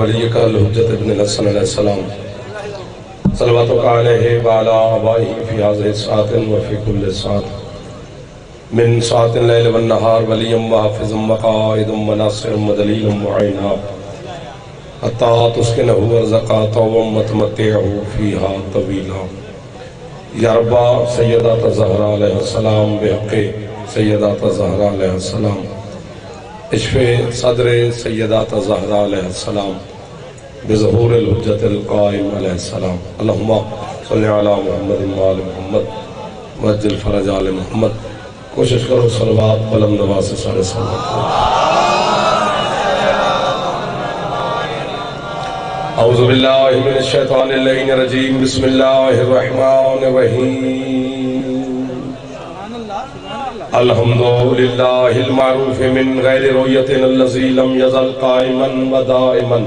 ولیک الحجت ابن الحسن علیہ السلام صلواتک علیہ وعلی آبائہ فی ہذہ الساعۃ وفی کل ساعۃ من ساعۃ اللیل والنہار ولیا وحافظا وقائدا وناصرا ودلیلا معینا حتی تسکنہ ارزقا طوعا وتمتعہ فیہا طویلا۔ یا ربا سیدات زہرا علیہ السلام بحق سیدات زہرا علیہ السلام، اشف صدر سیدات زہرا علیہ السلام بظہور الحجت القائم علیہ السلام۔ اللہم صلی علی محمد وآل محمد وعجل فرج آل محمد۔ کوشش کرو صلوات بلند آواز سے سارے صلوات۔ اعوذ باللہ من الشیطان اللعین الرجیم، بسم اللہ الرحمن الرحیم۔ الحمدللہ المعروف من غیر رؤیت الذی لم یزل قائما ودائما،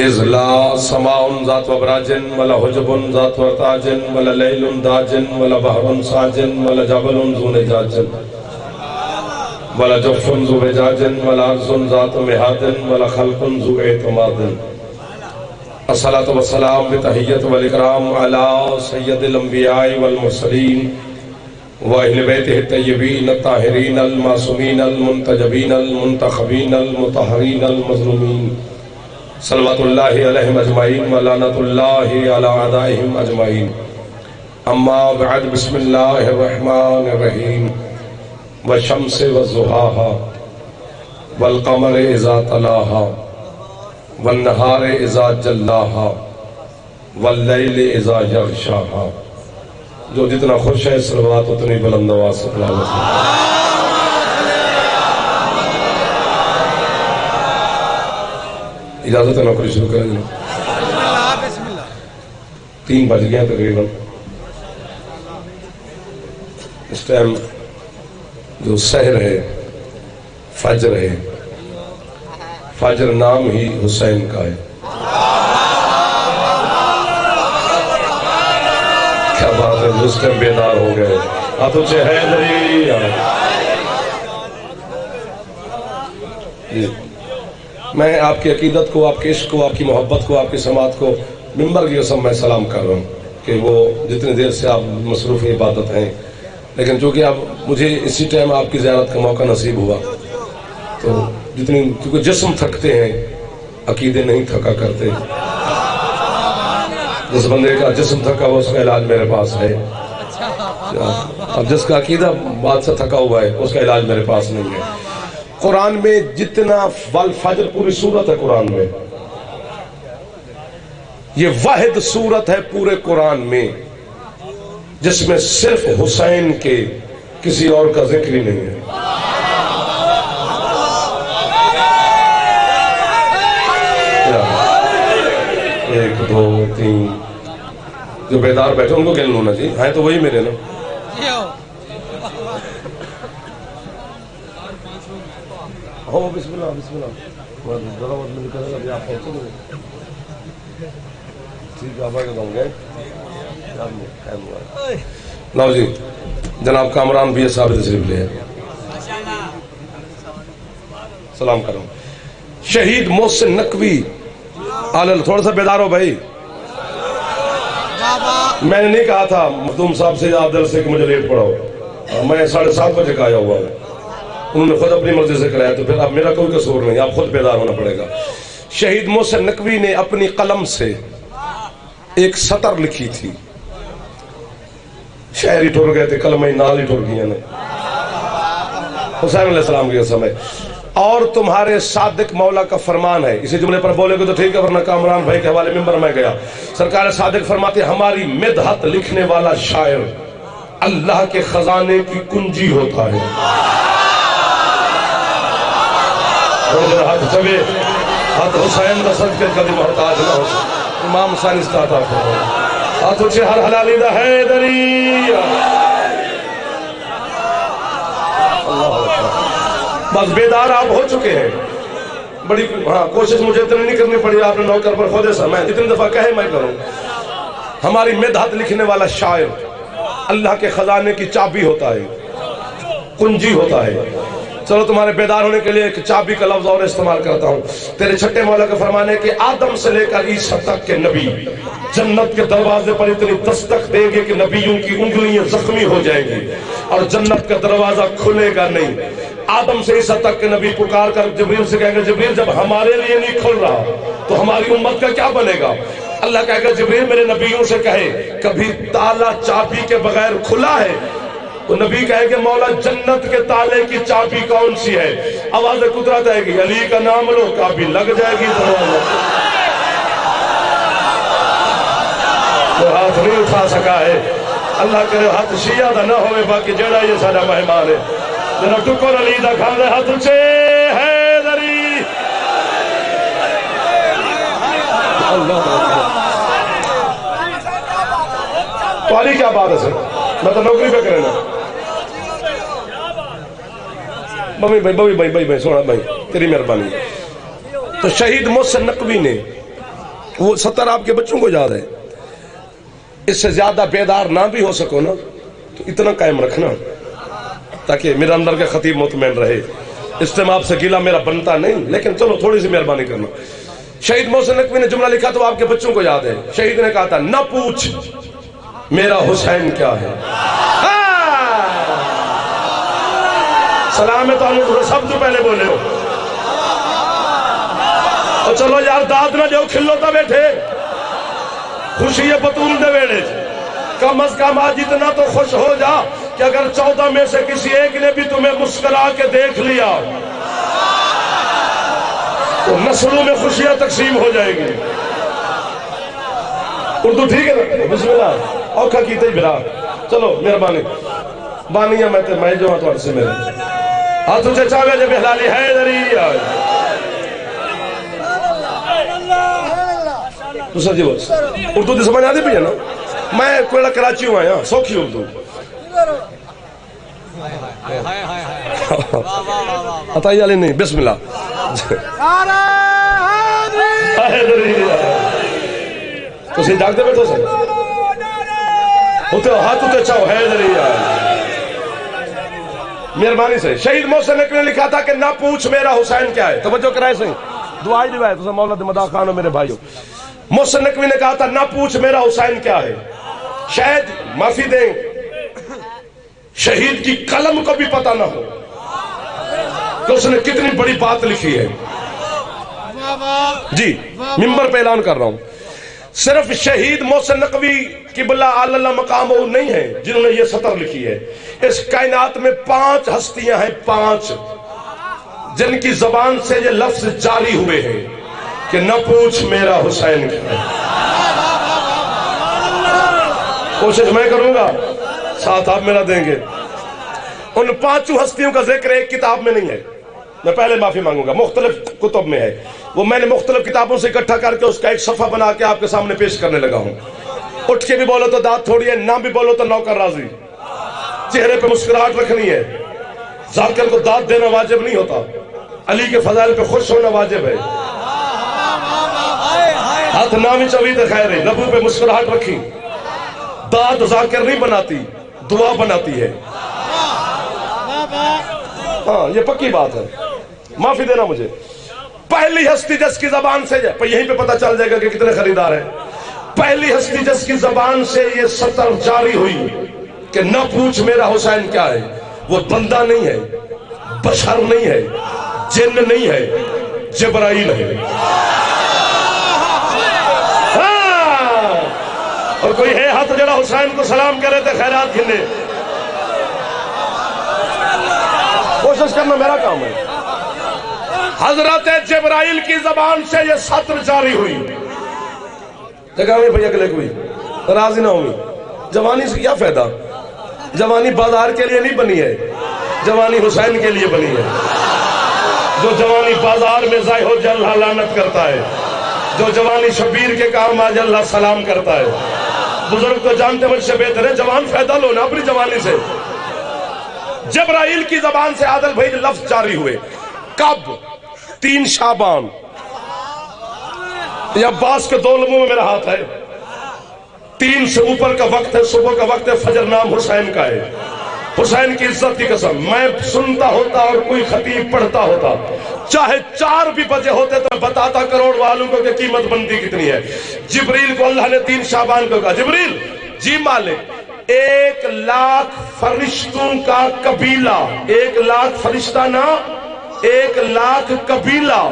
اذ لا سماء ذات وبراج ولا حجب ذات ورتاج ولا لیل داج ولا بحر ساج ولا جبل ذو نجاج ولا جف ذو وجاج ولا عرض ذات مہاد ولا خلق ذو اعتماد۔ الصلاة والسلام بتحیت والاکرام علی سید الانبیاء والمرسلین وأہل بیتہ الطیبین الطاہرین المعصومین المنتجبین المنتخبین المطہرین المظلومین، صلوات اللہ علیہم اجمعین ولعنۃ اللہ علی اعدائہم اجمعین۔ اما بعد، بسم اللہ الرحمن الرحیم۔ والشمس والضحاها والقمر اذا تلاها والنہار اذا جلاها واللیل اذا یغشاها۔ جو جتنا خوش ہے صلوات اتنی بلند آواز سے تلاوت ہے۔ اجازت ہے نوکری شروع کریں گے؟ 3 بج گیا تقریباً۔ اس ٹائم جو سحر ہے، فجر ہے، فجر نام ہی حسین کا ہے۔ کیا بات ہے، جس ٹائم بیدار ہو گئے ہاتھوں سے حیدری۔ میں آپ کی عقیدت کو، آپ کے عشق کو، آپ کی محبت کو، آپ کی سماعت کو ممبر کی قسم میں سلام کر رہا ہوں کہ وہ جتنی دیر سے آپ مصروف عبادت ہیں، لیکن چونکہ اب مجھے اسی ٹائم آپ کی زیارت کا موقع نصیب ہوا تو کیونکہ جسم تھکتے ہیں، عقیدے نہیں تھکا کرتے۔ جس بندے کا جسم تھکا ہوا اس کا علاج میرے پاس ہے، اب جس کا عقیدہ بات سے تھکا ہوا ہے اس کا علاج میرے پاس نہیں ہے۔ قرآن میں جتنا والفجر، پوری سورت ہے قرآن میں، یہ واحد سورت ہے پورے قرآن میں جس میں صرف حسین کے، کسی اور کا ذکر ہی نہیں ہے۔ 1 2 3 جو بیدار بیٹھے ان کو گن لوں نا جی، ہیں تو وہی میرے نا۔ ہو بسم اللہ بسم اللہ، ذرا وقت مل کر ابھی آپ پہنچے گے ٹھیک ہے، آپ آگے بن گئے۔ لو جی، جناب کامران بھی صاحب تشریف لے سلام کروں۔ شہید محسن نقوی، تھوڑا سا بیدار ہو بھائی۔ میں نے نہیں کہا تھا مخدوم صاحب سے آپ درس سے کہ مجھے لیٹ پڑھاؤ، میں 7:30 بجے کا آیا ہوا ہوں، انہوں نے خود اپنی مرضی سے کرایا، تو پھر اب میرا کوئی قصور نہیں، آپ خود بیدار ہونا پڑے گا۔ شہید محسن نقوی نے اپنی قلم سے ایک سطر لکھی تھی، شاعر ہی ٹھر گئے تھے، کلمہ ہی نال ہی ٹھر گئی ہیں، حسین علیہ السلام کی قسم ہے۔ اور تمہارے صادق مولا کا فرمان ہے، اسی جملے پر بولے گے تو ٹھیک ہے، ورنہ کامران بھائی کے حوالے ممبر میں گیا۔ سرکار صادق فرماتے ہماری مدحت لکھنے والا شاعر اللہ کے خزانے کی کنجی ہوتا ہے۔ ہاتھ حسین دا صدقے کبھی محتاج نہ ہو، امام حسین استعطا فرمائے۔ ہاتھوں سے ہر حلالی دا حیدری۔ بس بیدار آپ ہو چکے ہیں، بڑی کوشش مجھے اتنی نہیں کرنی پڑی، آپ نے نوکر پر خودے سے میں جتنی دفعہ کہے میں کروں۔ ہماری مدحت لکھنے والا شاعر اللہ کے خزانے کی چابی ہوتا ہے، کنجی ہوتا ہے۔ چلو تمہارے بیدار ہونے کے لیے ایک چابی کا لفظ اور استعمال کرتا ہوں. تیرے چھٹے مولا کے فرمانے کہ آدم سے لے کر عیسیٰ تک کے نبی جنت کے دروازے پر اتنی دستک دیں گے کہ نبیوں کی انگلیاں زخمی ہو جائیں گی اور جنت کا دروازہ کھلے گا نہیں. آدم سے عیسیٰ تک کے نبی پکار کر جبریل سے کہیں گے جبریل جب ہمارے لیے نہیں کھل رہا تو ہماری امت کا کیا بنے گا؟ اللہ کہے گا جبریل میرے نبیوں سے کہے کبھی تالا چابی کے بغیر کھلا ہے؟ تو نبی کہے کہ مولا جنت کے تالے کی چابی کون سی ہے؟ آواز قدرت آئے گی علی کا نام لو چابی لگ جائے گی دروازہ. تو ہاتھ نہیں اٹھا سکا ہے. اللہ کرے ہاتھ شیعہ دا نہ ہوئے باقی جڑا یہ سارا مہمان ہے. ذرا ٹکر علی دا کھا دے ہاتھ اچھے حیدری. اللہ تو علی کیا بات ہے سر؟ میں تو نوکری پہ کرے نا. بھائی سونا بھائی تیری مہربانی. تو شہید محسن نقوی نے وہ 70 آپ کے بچوں کو یاد ہے. اس سے زیادہ بیدار نہ بھی ہو سکو نا تو اتنا قائم رکھنا تاکہ میرا اندر کے خطیب مطمئن رہے. اجتماع سے گیلا میرا بنتا نہیں لیکن چلو تھوڑی سی مہربانی کرنا. شہید محسن نقوی نے جملہ لکھا تو آپ کے بچوں کو یاد ہے. شہید نے کہا تھا نہ پوچھ میرا حسین کیا ہے. سلام ہے تو سب تو پہلے بولے ہو. اور چلو یار داد نہ جو کھلوتا بیٹھے خوشی بطول دے ویڑے کم از کم آج اتنا تو خوش ہو جا کہ اگر 14 میں سے کسی ایک نے بھی تمہیں مسکرا کے دیکھ لیا تو نسلوں میں خوشیاں تقسیم ہو جائے گی. اردو ٹھیک ہے نا؟ بسم اللہ اوکھا کیتے ہی بھرا. چلو مہربانی بانیاں میں جو ہاں تو سے میرے ہاتھوں سے چاہے جب حلالی حیدری آئے تو سر جی بول اردو دی سمجھ آدھی بھی ہے نا. میں کوئلہ کراچی ہوں آیا سوکھی اردو عطائی علی نہیں. بسم اللہ تو سی جاگتے بیٹھو سے ہوتے ہو ہاتھ ہوتے چاہو حیدری آئے. مہربانی سے شہید محسن نقوی نے لکھا تھا کہ نہ پوچھ میرا حسین کیا ہے. توجہ کرائے سے دعائی روایت مولا مدا خان و میرے بھائیو. محسن نقوی نے کہا تھا نہ پوچھ میرا حسین کیا ہے. شاید معافی دیں شہید کی قلم کو بھی پتہ نہ ہو کہ اس نے کتنی بڑی بات لکھی ہے. جی منبر پہ اعلان کر رہا ہوں صرف شہید محسن نقوی قبلہ اللہ مقام وہ نہیں ہے جنہوں نے یہ سطر لکھی ہے. اس کائنات میں 5 ہستیاں ہیں 5 جن کی زبان سے یہ لفظ جاری ہوئے ہیں کہ نہ پوچھ میرا حسین کیا ہے. کوشش میں کروں گا ساتھ آپ میرا دیں گے. ان 5 ہستیوں کا ذکر ایک کتاب میں نہیں ہے. میں پہلے معافی مانگوں گا مختلف کتب میں ہے. وہ میں نے مختلف کتابوں سے اکٹھا کر کے اس کا ایک صفحہ بنا کے آپ کے سامنے پیش کرنے لگا ہوں. اٹھ کے بھی بولو تو داد تھوڑی ہے نہ بھی بولو تو نوکر راضی. چہرے پہ مسکراہٹ رکھنی ہے. ذاکر کو داد دینا واجب نہیں ہوتا. علی کے فضائل پہ خوش ہونا واجب ہے. ہاتھ نامی چوید خیر ہے. لبوں پہ مسکراہٹ رکھی. داد ذاکر نہیں بناتی دعا بناتی ہے. ہاں یہ پکی بات ہے. معافی دینا مجھے. پہلی ہستی جس کی زبان سے یہیں پہ پتہ چل جائے گا کہ کتنے خریدار ہیں. پہلی ہستی جس کی زبان سے یہ سطر جاری ہوئی کہ نہ پوچھ میرا حسین کیا ہے وہ بندہ نہیں ہے بشر نہیں ہے جن نہیں ہے جبرائیل ہے. اور کوئی ہے ہاتھ جڑا حسین کو سلام کرے تھے خیرات گھنے. کوشش کرنا میرا کام ہے. حضرت جبرائیل کی زبان سے یہ سطر جاری ہوئی. جگہ میں بھئی اگلے کوئی راضی نہ ہوئی. جوانی سے کیا فائدہ؟ جوانی بازار کے لیے نہیں بنی ہے جوانی حسین کے لیے بنی ہے. جو جوانی بازار میں ضائع ہو جائے اللہ لعنت کرتا ہے. جو جوانی شبیر کے کام آ جائے اللہ سلام کرتا ہے. بزرگ تو جانتے مجھ سے بہتر ہے جوان فائدہ لو نا اپنی جوانی سے. جبرائیل کی زبان سے عادل بھائی لفظ جاری ہوئے. کب؟ 3 شعبان. یہ عباس کے 2 لمحوں میں میرا ہاتھ ہے. 3 سے اوپر کا وقت ہے صبح کا وقت ہے فجر نام حسین کا ہے. حسین کی عزت کی قسم، میں سنتا ہوتا اور کوئی خطیب پڑھتا ہوتا، چاہے 4 بھی بجے ہوتے تو میں بتاتا کروڑ والوں کو کہ قیمت بندی کتنی ہے۔ جبریل کو اللہ نے 3 شعبان کو کہا، جبریل جی مالک، 1,00,000 فرشتوں کا قبیلہ، 1,00,000 فرشتہ نہ، 1,00,000 قبیلہ،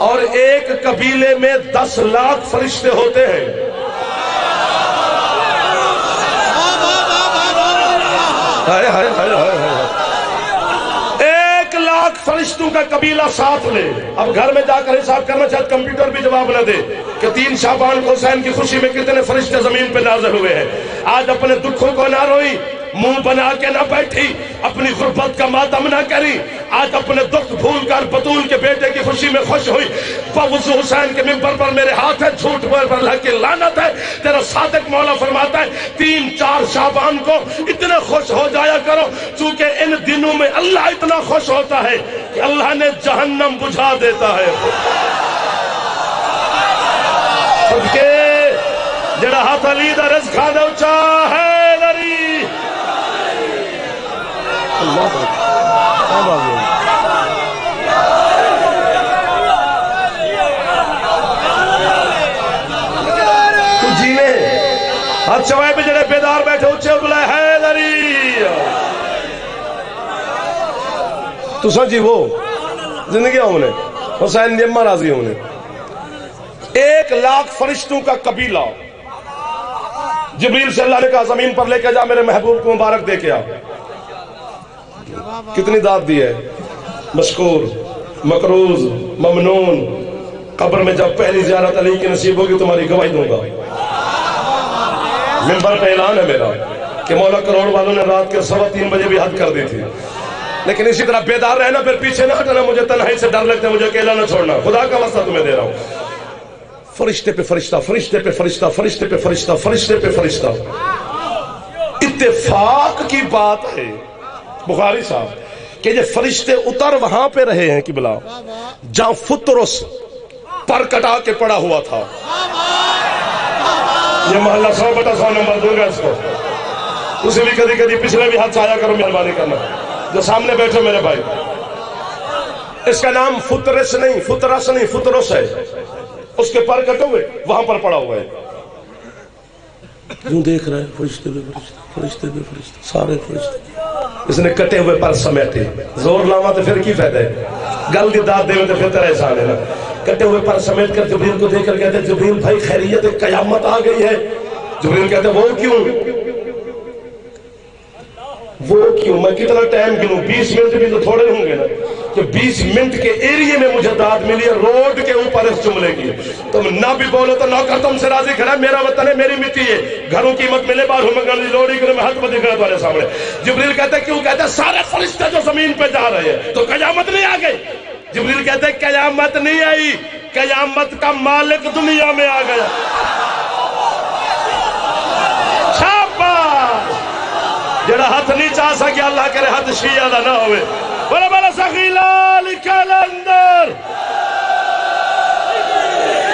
اور ایک قبیلے میں 10,00,000 فرشتے ہوتے ہیں۔ ہائے ہائے ہائے ہائے ہائے، 1,00,000 فرشتوں کا قبیلہ ساتھ لے۔ اب گھر میں جا کر حساب کرنا، شاید کمپیوٹر بھی جواب نہ دے کہ 3 شعبان کو حسین کی خوشی میں کتنے فرشتے زمین پہ نازل ہوئے ہیں۔ آج اپنے دکھوں کو نہ روئی، منہ بنا کے نہ بیٹھی، اپنی غربت کا ماتم نہ کری، آج اپنے دکھ بھول کر بطول کے بیٹے کی خوشی میں خوش ہوئی۔ وضو حسین کے منبر پر میرے ہاتھ ہے، جھوٹ بول پر اللہ کی لعنت ہے۔ تیرا صادق مولا فرماتا ہے 3-4 شعبان کو اتنے خوش ہو جایا کرو، چونکہ ان دنوں میں اللہ اتنا خوش ہوتا ہے کہ اللہ نے جہنم بجھا دیتا ہے۔ صدقے جڑا ہاتھ علی دا رزق کھا دے اچھا ہے لری اللہ تو جینے ہاتھ چوائے پہ جڑے بیدار بیٹھے اچھے بلائے ہے لری تو سمجھی وہ زندگی ہوں نے حسین نیمہ راضی ہوں نے 1,00,000 فرشتوں کا قبیلہ۔ جبریل سے اللہ نے کہا زمین پر لے کے جا، میرے محبوب کو مبارک دے کے آ۔ کتنی داد دی ہے، مشکور، مقروض، ممنون۔ قبر میں جب پہلی زیارت علی کی نصیب ہوگی تمہاری گواہی دوں گا۔ منبر پہ اعلان ہے میرا کہ مولا کروڑ والوں نے رات کے 3:15 بجے بھی حد کر دی تھی، لیکن اسی طرح بیدار رہنا، پھر پیچھے نہ ہٹنا، مجھے تنہائی سے ڈر لگتا ہے، مجھے اکیلا نہ چھوڑنا، خدا کا واسطہ تمہیں دے رہا ہوں۔ فرشتے پہ فرشتہ، فرشتے پہ فرشتہ، فرشتے پہ فرشتہ، فرشتے پہ فرشتہ۔ اتفاق کی بات ہے بخاری صاحب کہ یہ فرشتے اتر وہاں پہ رہے ہیں قبلہ جہاں فطرس پر کٹا کے پڑا ہوا تھا۔ یہ محلہ 100/100 نمبر دوں گا اس کو، اسے بھی کدی کدی پچھلے بھی ہاتھ آیا کرو، مہربانی کرنا جو سامنے بیٹھے میرے بھائی۔ اس کا نام فطرس نہیں، فطرس نہیں، فطرس ہے۔ اس کے پر کٹے ہوئے وہاں پر پڑا ہوا ہے، یوں دیکھ رہے ہیں فرشتے پہ فرشتے، فرشتے پہ فرشتے، سارے فرشتے۔ اس نے کٹے ہوئے پر سمیٹے، زور لاما تو پھر کی فائدہ ہے، گل دی داد دے میں تو پھر تیرا احسان ہے نا۔ کٹے ہوئے پر سمیٹ کر جبریل کو دیکھ کر کہتے ہیں جبریل بھائی خیریت ہے، قیامت آ گئی ہے۔ جبریل کہتے ہیں وہ کیوں؟ وہ کیوں؟ میں کتنا ٹائم گنوں، 20 منٹ بھی تو تھوڑے ہوں گے نا، کہ 20 منٹ کے ایریے میں مجھے داد ملی ہے روڈ کے اوپر اس جملے کی۔ تم نہ بھی بولو تو نوکر تم سے راضی کھڑا، میرا وطن ہے، میری مٹی ہے، گھروں کی مت ملے، باہر میں گاڑی لوڑی کرے، میں ہاتھ میں دکھ رہا تمہارے سامنے۔ جبریل کہتے ہیں کیوں؟ کہتے ہیں سارے فرشتے جو زمین پہ جا رہے ہیں تو قیامت نہیں آ گئی؟ جبریل کہتے ہیں قیامت نہیں آئی، قیامت کا مالک دنیا میں آ گیا۔ جڑا ہاتھ نہیں چاہ سکے اللہ کرے ہاتھ شیعہ دا نہ ہوئے، بڑا بڑا سخیلہ لکھا اندر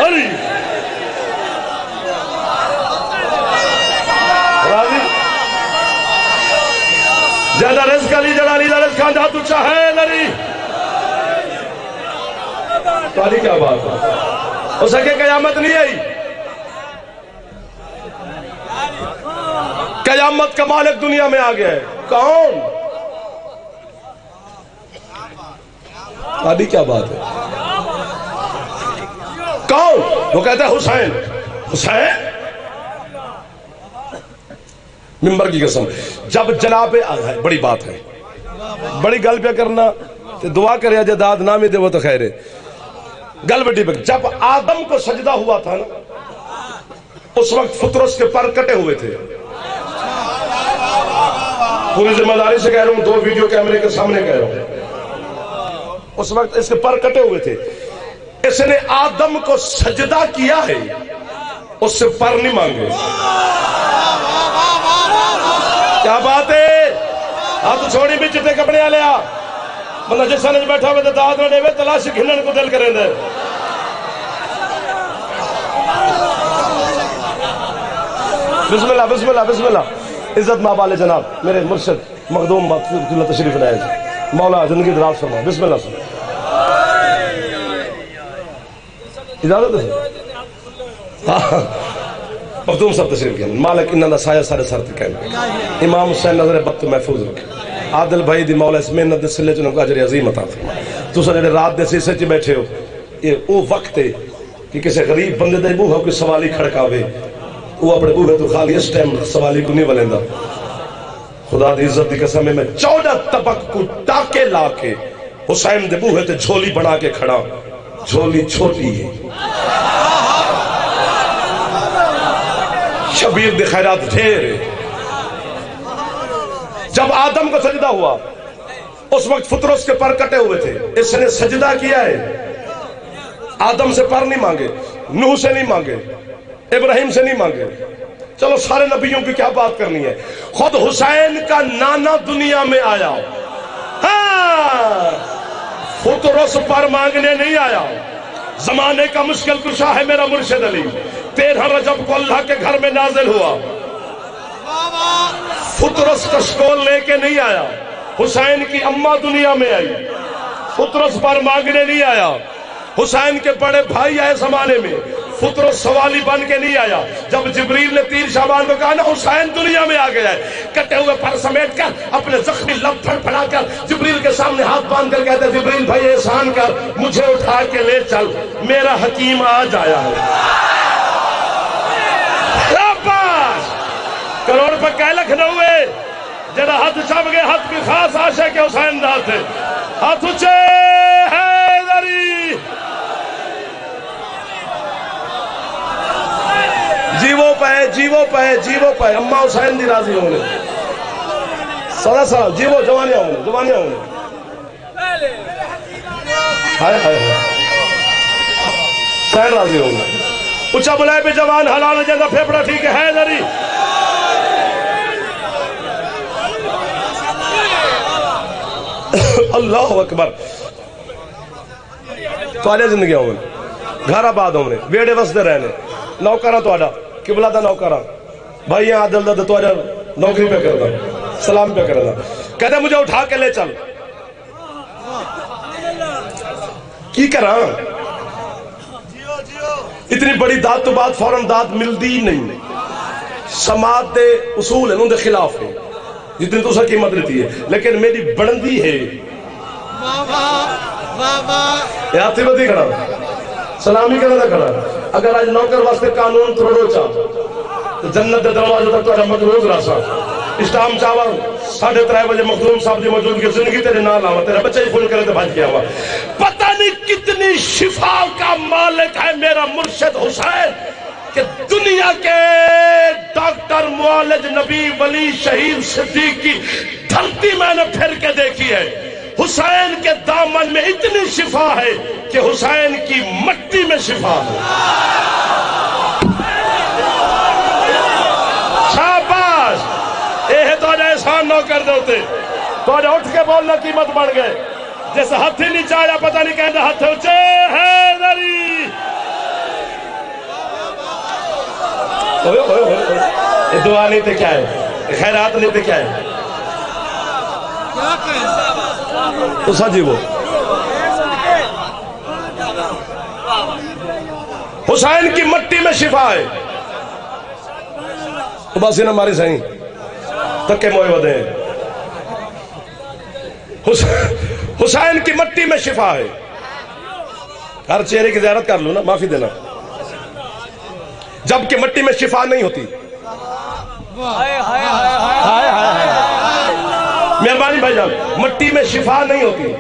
علی راضی جڑا رزق علی، جڑا علی دا رزق کھانجا تو چاہے لری تو علی کیا بات ہے، ہو سکے قیامت نہیں آئی۔ قیامت کا مالک دنیا میں آ گیا ہے، کون؟ آدھی کیا بات ہے، کون؟ وہ کہتا ہے حسین۔ حسین منبر کی قسم، جب جناب بڑی بات ہے، بڑی گل پہ کرنا تو دعا کرے جے داد نہ میں دے وہ تو خیر ہے، گل بڑی پہ۔ جب آدم کو سجدہ ہوا تھا نا، اس وقت فطرس کے پر کٹے ہوئے تھے۔ پوری ذمہ داری سے کہہ رہا ہوں، 2 ویڈیو کیمرے کے سامنے کہہ رہا ہوں، اس وقت اس کے پر کٹے ہوئے تھے۔ اس نے آدم کو سجدہ کیا ہے، اس سے پر نہیں مانگے۔ کیا بات ہے، ہاتھ چھوڑی بھی چٹے کپڑے آ لیا، مطلب جس نے بیٹھا ہوئے تو داد میں دے ہوئے تلاش گھنن کو دل کریں دے۔ بسم اللہ بسم اللہ بسم اللہ۔ عزت ماں والے جناب میرے مرشد مخدوم اللہ تشریف لائے جی، مولا زندگی دراز فرما، بسم اللہ سن اجازت ہے مخدوم صاحب تشریف کیا مالک انہاں دا سایہ سارے سر تے کہنا امام حسین نظر بد تو محفوظ رکھے عادل بھائی دی مولا اس محنت دے سلے چوں اجر عظیم عطا فرما تساں جڑے رات دے سیسے چ بیٹھے ہو یہ او وقت ہے کہ کسی غریب بندے دے بوہا کوئی سوالی کھڑکاوے وہ اپنے بوہے تو خالی اس ٹائم سوالی کو نہیں بلیندا خدا دی عزت دی قسم میں 14 طبق کو ٹاکے لا کے حسین دے بوہے تے جھولی بنا کے کھڑا جھولی چھوٹی ہے شبیر دے خیرات ڈھیر ہے جب آدم کو سجدہ ہوا اس وقت فطرس کے پر کٹے ہوئے تھے اس نے سجدہ کیا ہے آدم سے پر نہیں مانگے نوح سے نہیں مانگے ابراہیم سے نہیں مانگے چلو سارے نبیوں کی کیا بات کرنی ہے خود حسین کا نانا دنیا میں آیا ہاں فطرس پر مانگنے نہیں آیا زمانے کا مشکل کشا ہے میرا مرشد علی 13 رجب کو اللہ کے گھر میں نازل ہوا فطرس کشکول لے کے نہیں آیا حسین کی اماں دنیا میں آئی فطرس پر مانگنے نہیں آیا حسین کے بڑے بھائی آئے زمانے میں فطرس سوالی بن کے نہیں آیا جب جبریل نے 3 شعبان کو کہا نا حسین دنیا میں آ گیا ہے کٹے ہوئے پر سمیٹ کر اپنے زخمی لب پھڑ پھڑا کر جبریل کے سامنے ہاتھ باندھ کر کہتے جبریل بھائی احسان کر مجھے اٹھا کے لے چل میرا حکیم آج آیا ہے کروڑ پہ کہہ لکھنؤے جڑا ہاتھ چھپ گئے ہاتھ کی خاص عاشق کے حسین دا تھے ہاتھ اچھے حیدری جیوو پہ جیوو پہ جیوو پہ اماں حسین دی راضی ہونے سارا سارا جیوو جوانیاں ہونے ہائے ہائے حسین راضی ہونے اچھا بلائے پہ جوان حلال جیسا پھیپڑا ٹھیک ہے حیدری اللہ اکبر تو آلے زندگی ہوں گھر آباد ہوں ویڑے وسدے رہنے نوکرہ تو آڈا قبلہ دا نوکرہ بھائی عادل دا تو آجا نوکری پہ کرنا سلام پہ کرنا کہتے مجھے اٹھا کے لے چل کی کرا اتنی بڑی داد تو بعد فوراں داد ملدی نہیں سماعت دے اصول ہیں ان دے خلاف ہے جتنی تو سا قیمت لیتی ہے لیکن میری بڑندی ہے یہ ہاتھی بدی کھڑا سلامی کرنا کھڑا اگر آج نوکر واسطے قانون تروڑو چاہ تو جنت دے دروازے تک تو آجا مجروز راسا اسلام چاہوا 3:30 بجے مخدوم صاحب دی موجود کی زندگی تیرے نال آوا تیرا بچہ ہی فون کرے تو بھاج کیا ہوا پتہ نہیں کتنی شفا کا مالک ہے میرا مرشد حسین کہ دنیا کے ڈاکٹر معالج نبی ولی شہید صدیق کی دھرتی میں نے پھر کے دیکھی ہے حسین کے دامن میں اتنی شفا ہے کہ حسین کی مٹی میں شفا ہے شاباش یہ تو آجا احسان نہ کر دوتے تو آجا اٹھ کے بولنا قیمت بڑھ گئے جیسے ہاتھ ہی نہیں چاہیا پتہ نہیں کہنا ہاتھ اچھے حیدری یہ دعا نہیں تھے کیا ہے خیرات نہیں تھے کیا ہے تو سجی وہ حسین کی مٹی میں شفا ہے تو بس انہیں ہماری صحیح تکے موئے ودے حسین کی مٹی میں شفا ہے ہر چہرے کی زیارت کر لوں نا معافی دینا جبکہ مٹی میں شفا نہیں ہوتی مہربانی بھائی جان مٹی میں شفا نہیں ہوتی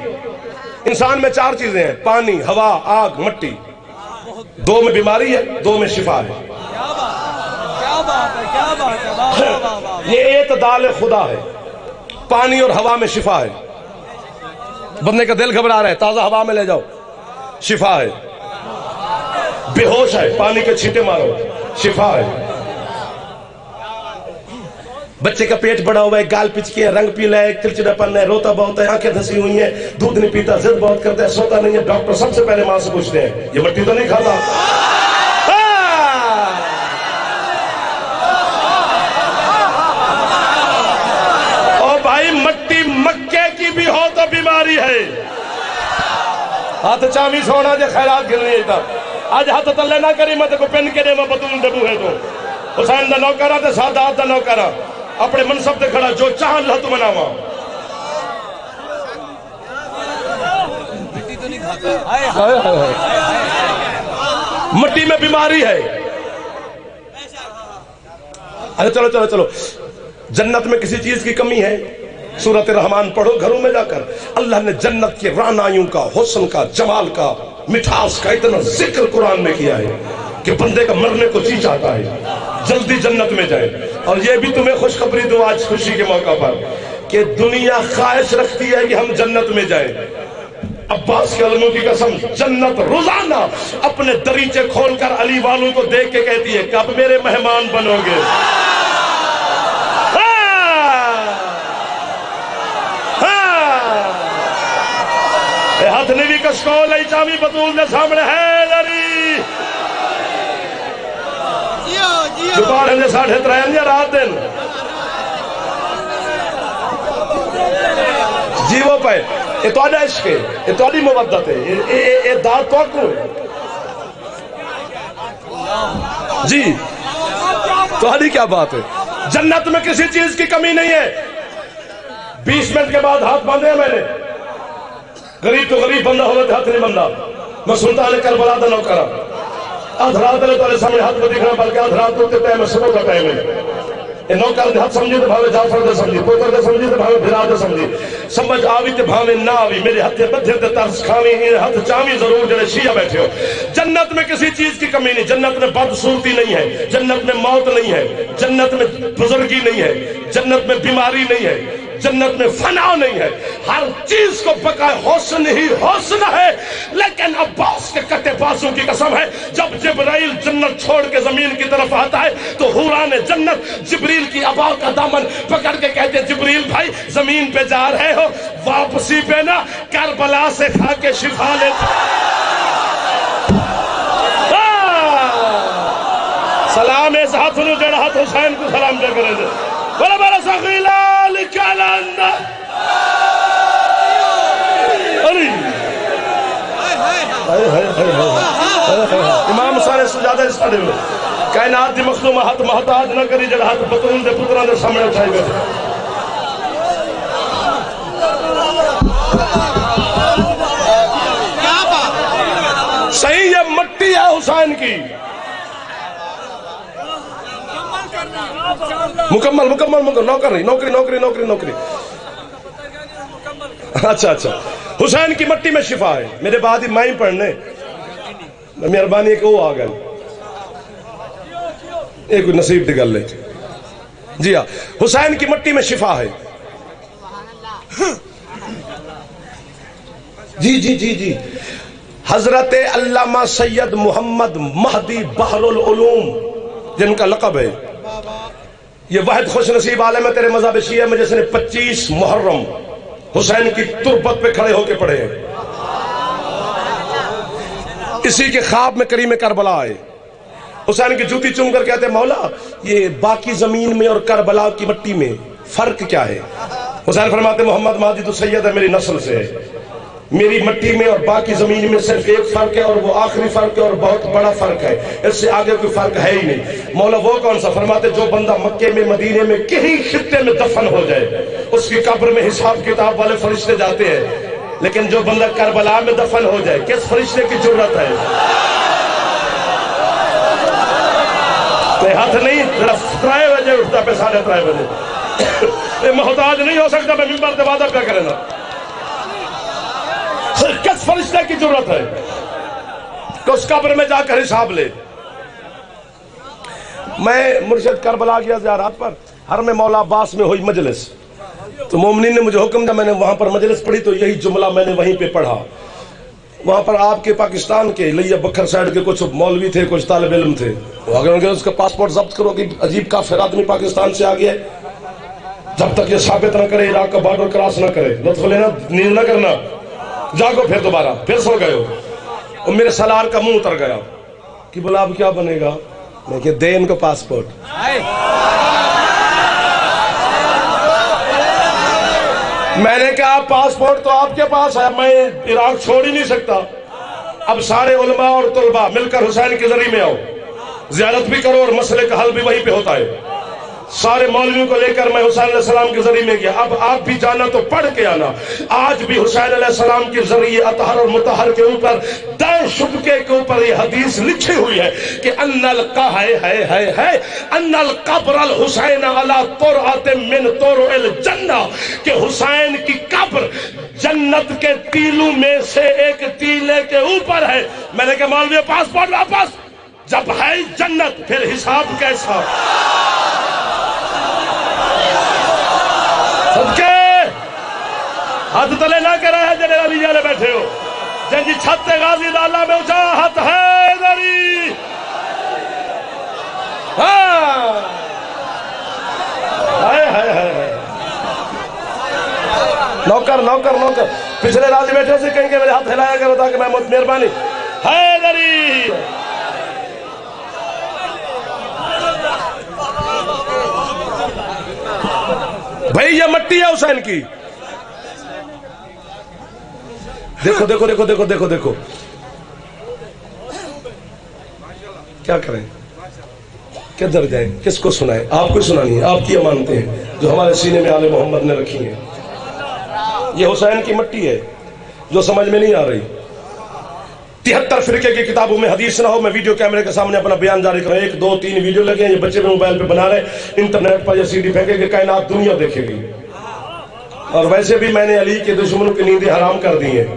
انسان میں 4 چیزیں ہیں پانی ہوا آگ مٹی 2 میں بیماری ہے 2 میں شفا ہے یہ اعتدال خدا ہے پانی اور ہوا میں شفا ہے بندے کا دل گھبرا رہا ہے تازہ ہوا میں لے جاؤ شفا ہے بے ہوش ہے پانی کے چھینٹے مارو شفا ہے بچے کا پیٹ بڑا ہوا ہے گال پچکی ہے رنگ پیلا ہے چڑچڑا پن ہے روتا بہت ہے آنکھیں دھسی ہوئی ہیں دودھ نہیں پیتا ضد بہت کرتا ہے سوتا نہیں ہے ڈاکٹر سب سے پہلے ماں سے پوچھتے ہیں یہ مٹی تو نہیں کھاتا ہاتھ چامی سونا جے خیرات گرنی ہے تا آج ہاتھ تلے نہ کری مت کو پن کے دے میں بطول دے بوہے تو حسین دا نوکرہ تے سادات دا نوکرہ اپنے منصب تے کھڑا جو چاہ اللہ تو مناوا مٹی میں بیماری ہے. ارے چلو چلو چلو جنت میں کسی چیز کی کمی ہے؟ سورۃ الرحمن پڑھو گھروں میں جا کر. اللہ نے جنت کے رعنائیوں کا، حسن کا، جمال کا، مٹھاس کا اتنا ذکر قرآن میں کیا ہے کہ بندے کا مرنے کو جی چاہتا ہے جلدی جنت میں جائے. اور یہ بھی تمہیں خوشخبری دوں آج خوشی کے موقع پر کہ دنیا خواہش رکھتی ہے کہ ہم جنت میں جائیں. عباس کے علموں کی قسم جنت روزانہ اپنے دریچے کھول کر علی والوں کو دیکھ کے کہتی ہے کب میرے مہمان بنو گے. ہاتھ نے بھی کشکول ہے چامی بطول نے سامنے ہے لری دوپہر نے 3:30 رات دن جیو پہ یہ تو آڈا عشق ہے، یہ تو آڈی مودت ہے، یہ دار تو کو جی تو آڈی کیا بات ہے. جنت میں کسی چیز کی کمی نہیں ہے. 20 منٹ کے بعد ہاتھ باندھے ہیں میں نے. غریب تو غریب بندہ ہوئے تھے ہاتھ نہیں بندہ. میں سلطان کربلا دا نوکرہ آدھ رات اللہ تعالیٰ سامنے ہاتھ میں دکھنا بلکہ آدھ رات ہوتے ٹائم ہے صبح کا ٹائم ہے. یہ نوکر دے ہاتھ سمجھے تو بھاوے جعفر دے سمجھے، پوتر دے سمجھے تو بھاوے بھرا دے سمجھے، سمجھ آوی تے بھاوے نہ آوی، میرے ہتھے بدھے تے ترس کھاوی ہاتھ چاوی ضرور جڑے شیعہ بیٹھے ہو. جنت میں کسی چیز کی کمی نہیں. جنت میں بدصورتی نہیں ہے، جنت میں موت نہیں ہے، جنت میں بزرگی نہیں ہے، جنت میں بیماری نہیں ہے، جنت میں فنا نہیں ہے. ہر چیز کو بقائے حسن ہی حسن ہے. لیکن عباس کے کٹے بازوں کی قسم ہے جب جبرائیل جنت چھوڑ کے زمین کی طرف آتا ہے تو حوران جنت جبریل کی ابا کا دامن پکڑ کے کہتے ہیں جبریل بھائی زمین پہ جا رہے ہو واپسی پہ نہ کربلا سے کھا کے شفا لے. سلام اس ہاتھ نو جڑا ہاتھ حسین کو سلام دے کرے دے بڑا بڑا سخیلال کالندہ علی امام سارے سجادہ اس پڑھے ہوئے کائنات دی مخدوم ہاتھ محتاج نہ کری جڑا ہاتھ بطول دے پتران دے سامنے اٹھائی گئے. صحیح یہ مٹی ہے حسین کی. مکمل مکمل مکمل نوکری نوکری نوکری نوکری نوکری. اچھا اچھا حسین کی مٹی میں شفا ہے. میرے بعد ہی مائیں پڑھنے مہربانی کہ وہ آ گئے ایک نصیب دی گل لے. جی ہاں حسین کی مٹی میں شفا ہے. جی جی جی جی حضرت علامہ سید محمد مہدی بحر العلوم جن کا لقب ہے یہ واحد خوش نصیب عالم ہے تیرے مذہب شیعہ میں جس نے 25 محرم حسین کی تربت پہ کھڑے ہو کے پڑھے ہیں. اسی کے خواب میں کریم کربلا آئے. حسین کی جوتی چوم کر کہتے ہیں مولا یہ باقی زمین میں اور کربلا کی مٹی میں فرق کیا ہے؟ حسین فرماتے محمد مہدی تو سید ہے میری نسل سے ہے. میری مٹی میں اور باقی زمین میں صرف ایک فرق ہے اور وہ آخری فرق ہے اور بہت بڑا فرق ہے. اس سے آگے کوئی فرق ہے ہی نہیں. مولا وہ کون سا؟ فرماتے جو بندہ مکے میں مدینے میں کہیں خطے میں دفن ہو جائے اس کی قبر میں حساب کتاب والے فرشتے جاتے ہیں لیکن جو بندہ کربلا میں دفن ہو جائے کس فرشتے کی جرت ہے؟ ہاتھ نہیں ٹرائے بجے اٹھتا پہ 3:30 بجے محتاج نہیں ہو سکتا. میں ممبر سے وعدہ کیا کرے نا کس فرشتے کی ضرورت ہے کہ اس قبر میں جا کر حساب لے. میں مرشد کربلا گیا زیارات پر ہر میں مولا عباس میں ہوئی مجلس تو مومنین نے مجھے حکم دیا. میں نے وہاں پر مجلس پڑھی تو یہی جملہ میں نے وہیں پہ پڑھا. وہاں پر آپ کے پاکستان کے لیا بکھر سائڈ کے کچھ مولوی تھے کچھ طالب علم تھے. اگر ان کے اس کا پاسپورٹ ضبط کرو کہ عجیب کافر آدمی پاکستان سے آ گیا جب تک یہ ثابت نہ کرے عراق کا بارڈر کراس نہ کرے لطف لینا نیند نہ کرنا جاگو پھر دوبارہ پھر سو گئے ہو. اور میرے سالار کا منہ اتر گیا کہ بولا اب کیا بنے گا؟ میں کہ دے ان کو پاسپورٹ. میں نے کہا پاسپورٹ تو آپ کے پاس ہے، میں عراق چھوڑ ہی نہیں سکتا، اب سارے علماء اور طلباء مل کر حسین کے ذریعے میں آؤ، زیارت بھی کرو اور مسئلے کا حل بھی وہیں پہ ہوتا ہے۔ سارے مولویوں کو لے کر میں حسین علیہ السلام کے ذریعے میں گیا۔ اب آپ بھی جانا تو پڑھ کے آنا، آج بھی حسین علیہ السلام کے ذریعے اطہر اور مطہر کے اوپر دائیں شبکے کے اوپر یہ حدیث لکھی ہوئی ہے کہ ان القبر الحسین علی طرعۃ من طرع الجنہ، کہ حسین کی قبر جنت کے تیلوں میں سے ایک تیلے کے اوپر ہے۔ میں نے کہا مولوی پاسپورٹ واپس، جب ہے جنت پھر حساب کیسا؟ صدقے ہاتھ تلے نہ کرا ہے جنہیں علی جانے بیٹھے ہو، جن جی چھت غازی اللہ میں اونچا ہاتھ ہے دری، نوکر نوکر نوکر پچھلے راضی بیٹھے سے کہیں گے میرے ہاتھ ہلایا کرو تاکہ میں مہربانی ہے دری۔ بھائی یہ مٹی ہے حسین کی، دیکھو دیکھو دیکھو دیکھو دیکھو دیکھو کیا کریں، کدھر جائیں، کس کو سنائیں؟ آپ کو سنانی ہے، آپ کی امانتیں ہیں جو ہمارے سینے میں آل محمد نے رکھی ہیں۔ یہ حسین کی مٹی ہے جو سمجھ میں نہیں آ رہی۔ 73 فرقے کی کتابوں میں حدیث نہ ہو، میں ویڈیو کیمرے کے سامنے اپنا بیان جاری کروں، 1 2 3 ویڈیو لگے ہیں، یہ بچے میں موبائل پہ بنا رہے ہیں، انٹرنیٹ پر یہ سی ڈی پھینکے کہ کائنات دنیا دیکھے گی۔ اور ویسے بھی میں نے علی کے دشمنوں کی نیندیں حرام کر دی ہیں،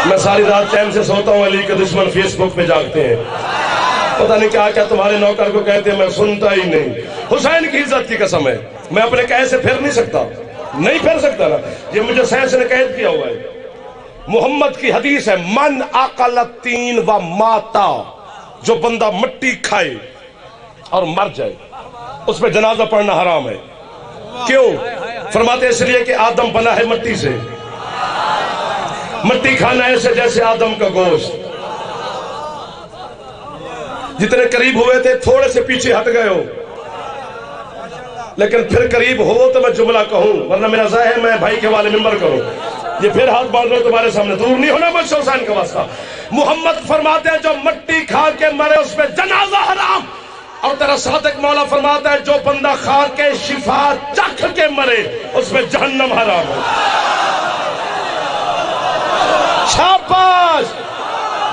میں ساری رات چین سے سوتا ہوں، علی کے دشمن فیس بک پہ جاگتے ہیں، پتہ نہیں کیا کیا تمہارے نوکر کو کہتے ہیں، میں سنتا ہی نہیں۔ حسین کی عزت کی قسم ہے، میں اپنے کہے سے پھر نہیں سکتا، نہیں پھر سکتا نا، یہ مجھے سائنس نے قید کیا ہوا ہے۔ محمد کی حدیث ہے من اکل الطین و ماتا، جو بندہ مٹی کھائے اور مر جائے اس پہ جنازہ پڑھنا حرام ہے۔ کیوں؟ فرماتے اس لیے کہ آدم بنا ہے مٹی سے، مٹی کھانا ایسے جیسے آدم کا گوشت، جتنے قریب ہوئے تھے تھوڑے سے پیچھے ہٹ گئے ہو، لیکن پھر قریب ہو تو میں جملہ کہوں، ورنہ میرا ضائع ہے میں بھائی کے والے ممبر کروں، یہ پھر ہاتھ باندھ لو تمہارے سامنے، دور نہیں ہونا مجھ سے حسین کا واسطہ۔ محمد فرماتے ہیں جو مٹی کھا کے مرے اس پہ جنازہ حرام، اور تیرا صادق مولا فرماتا ہے جو بندہ کھا کے شفا چکھ کے مرے اس پہ جہنم حرام ہے۔ شاباش،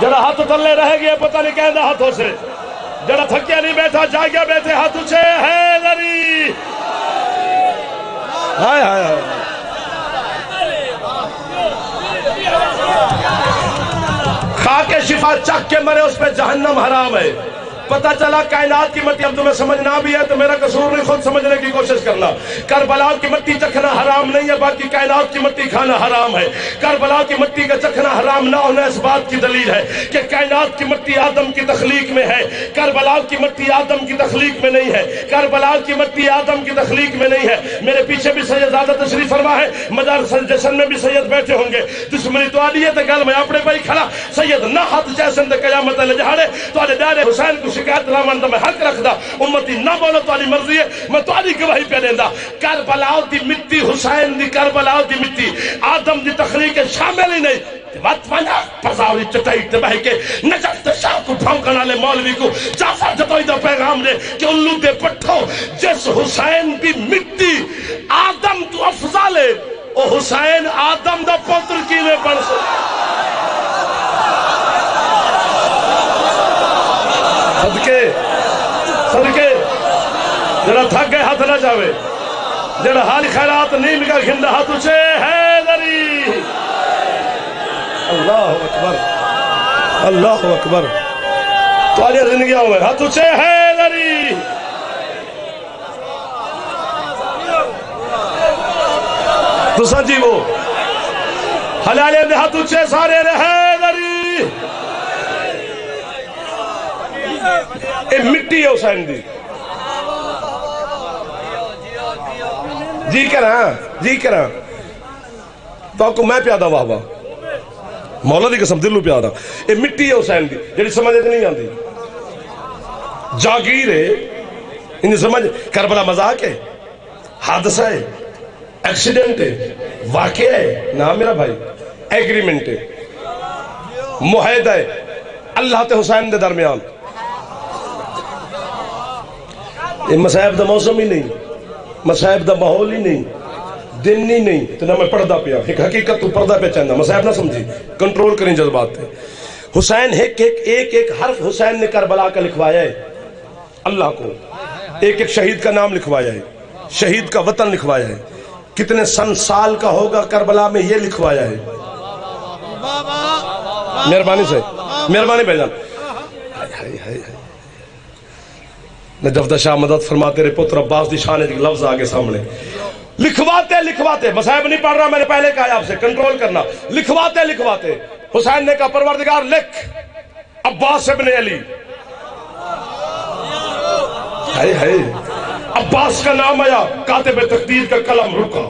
جڑا ہاتھ تلے رہ گیا پتہ نہیں کہنا ہاتھوں سے، جڑا تھکیا نہیں بیٹھا جاگیا بیٹھے ہاتھ اچھے ہے دری، ہائے ہائے ہائے، کھا کے شفا چکھ کے مرے اس پہ جہنم حرام ہے۔ پتہ چلا کائنات کی مٹی، اب تمہیں سمجھنا بھی ہے تو میرا قصور نہیں، خود سمجھنے کی کوشش کرنا۔ کربلا کی مٹی چکھنا حرام نہیں ہے، باقی کائنات کی مٹی کھانا حرام ہے۔ کربلا کی مٹی کا چکھنا حرام نہ ہونا اس بات کی دلیل ہے کہ کائنات کی مٹی آدم کی تخلیق میں ہے، کربلا کی مٹی آدم کی تخلیق میں نہیں ہے، کربلا کی مٹی آدم کی تخلیق میں نہیں ہے۔ میرے پیچھے بھی سید زادہ تشریف فرما ہے، مدار جشن میں بھی سید بیٹھے ہوں گے، دشمنی تو آلی ہے تو گل میں اپنے بھائی کھڑا، سید نہ ہاتھ جیسن دے قیامت لے جہاڑے تو آلے دار حسین کو شکایت لامان دا میں حق رکھ دا، امتی نہ بولو تو آلی مرضی ہے، میں تو آلی گواہی پہ دیندہ۔ کربلا دی مٹی، حسین دی کربلا دی مٹی آدم دی تخلیق شامل ہی نہیں۔ وقت مانا پزاوری چٹائی تباہی کے نجف شاہ کو بھونکنا لے مولوی کو جعفر جتوئی دا پیغام دے کہ اللہ دے پٹھو جس حسین دی مٹی آدم تو افضل ہے، او حسین آدم دا پتر کی میں پڑھ سکتا۔ صدقے صدقے جڑا تھک گئے ہاتھ نہ جاوے، جڑا حال خیرات نیند کا گھندہ ہاتھ اچھے ہے دری۔ اللہ اکبر اللہ اکبر، تو آج زندگیاں ہوئے ہاتھ اچھے ہے دری۔ تو سجی وہ حلالے دے ہاتھ اچھے سارے رہے دری۔ اے مٹی ہے حسین دی، جی کرا تو کو میں پیادا واہ واہ مولا دی قسم دلو پیادا، اے مٹی ہے حسین دی جڑی سمجھ نہیں آندی، جاگیر ہے انہیں سمجھ، کربلا مذاق ہے، حادثہ ہے، ایکسیڈنٹ ہے، واقعہ ہے نا میرا بھائی، ایگریمنٹ ہے، معاہدہ ہے اللہ تے حسین دے درمیان. یہ مصائب دا موسم ہی نہیں، مصائب دا ماحول ہی نہیں، دن ہی نہیں تو نہ میں پردہ پیا. ایک حقیقت تو پردہ پہ چاہنا، مصائب نہ سمجھی، کنٹرول کریں جذبات پہ. حسین ایک حرف حسین نے کربلا کا لکھوایا ہے اللہ کو، ایک ایک شہید کا نام لکھوایا ہے، شہید کا وطن لکھوایا ہے، کتنے سن سال کا ہوگا کربلا میں یہ لکھوایا ہے. مہربانی سے، مہربانی بھائی جان. نجف شاہ مدد فرما تیرے پتر عباس دی شان ایک لفظ آگے سامنے. لکھواتے مصائب نہیں پڑھ رہا، میں نے پہلے کہا آپ سے کنٹرول کرنا. لکھواتے حسین نے کہا پروردگار لکھ عباس ابن علی. عباس کا نام آیا، کاتب تقدیر کا قلم رکا،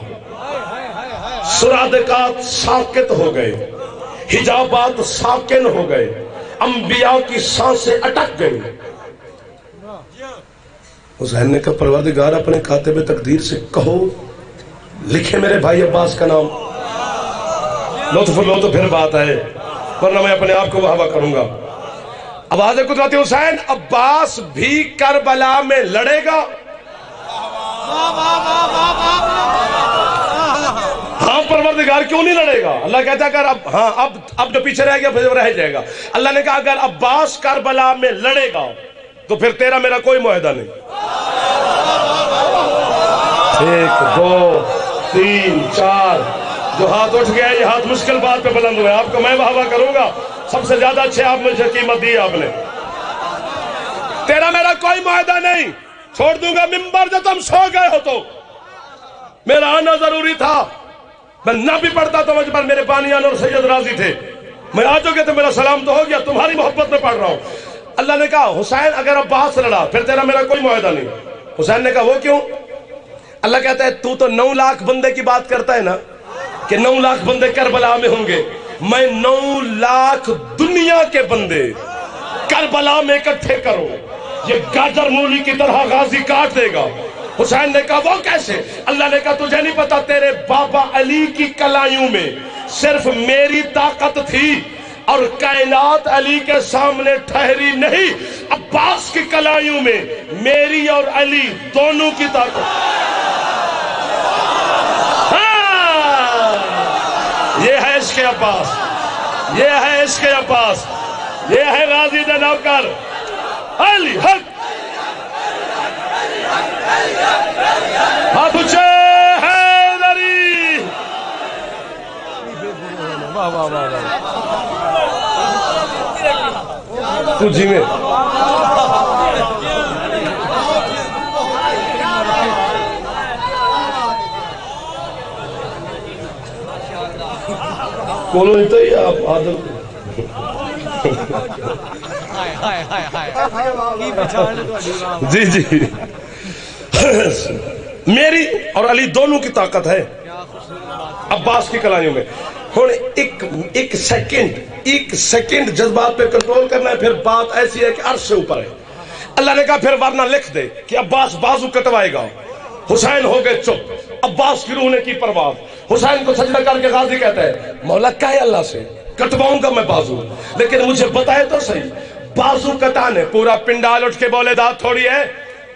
سرادقات ساکت ہو گئے، حجابات ساکن ہو گئے، انبیاء کی سانسیں اٹک گئی. حسین نے کہا پروردگار اپنے کاتب تقدیر سے کہو لکھے میرے بھائی عباس کا نام. لطف لو تو پھر بات ہے، ورنہ میں اپنے آپ کو واہ کروں گا. آواز قدرت حسین، عباس بھی کربلا میں لڑے گا. ہاں پروردگار کیوں نہیں لڑے گا؟ اللہ کہتا ہے اگر اب جو پیچھے رہ گیا پھر رہ جائے گا. اللہ نے کہا اگر عباس کربلا میں لڑے گا تو پھر تیرا میرا کوئی معاہدہ نہیں. 1 2 3 4 جو ہاتھ اٹھ گیا یہ ہاتھ مشکل بات پہ بلند ہوئے. آپ کو میں واہ کروں گا، سب سے زیادہ اچھے آپ مجھے قیمت دی آپ نے. تیرا میرا کوئی معاہدہ نہیں، چھوڑ دوں گا ممبر جو تم سو گئے ہو تو. میرا آنا ضروری تھا، میں نہ بھی پڑھتا تو مجھ پر میرے بانیان اور سید راضی تھے. میں آ چکے تو میرا سلام تو ہو گیا، تمہاری محبت میں پڑھ رہا ہوں. اللہ نے کہا حسین اگر عباس لڑا پھر تیرا میرا کوئی معاہدہ نہیں. حسین نے کہا وہ کیوں؟ اللہ کہتا ہے تو 9 لاکھ بندے کی بات کرتا ہے نا کہ 9 لاکھ بندے کربلا میں ہوں گے. میں 9 لاکھ دنیا کے بندے کربلا میں اکٹھے کرو، یہ گاجر مولی کی طرح غازی کاٹ دے گا. حسین نے کہا وہ کیسے؟ اللہ نے کہا تجھے نہیں پتا تیرے بابا علی کی کلائیوں میں صرف میری طاقت تھی اور کائنات علی کے سامنے ٹھہری نہیں. عباس کی کلائیوں میں میری اور علی دونوں کی طاقت. یہ ہے عشق عباس، یہ ہے عشق عباس، یہ ہے غازی دے نوکر علی حق. ہاتھ اونچے حیدری. تجھی میں کولو نہیں تو ہی آپ عادل جی جی میری اور علی دونوں کی طاقت ہے عباس کی کلائیوں میں. ہوں ایک سیکنڈ جذبات پہ کنٹرول کرنا ہے. پھر بات ایسی ہے کہ عرش سے اوپر ہے. اللہ نے کہا پھر ورنہ لکھ دے کہ عباس بازو کٹوائے گا. حسین ہو گئے چپ، عباس کی روح نے کی پرواز. حسین کو سجدہ کر کے غازی کہتا ہے مولا کہے اللہ سے کٹواؤں گا میں بازو، لیکن مجھے بتائے تو صحیح بازو کٹانے. پورا پنڈال اٹھ کے بولے داد تھوڑی ہے.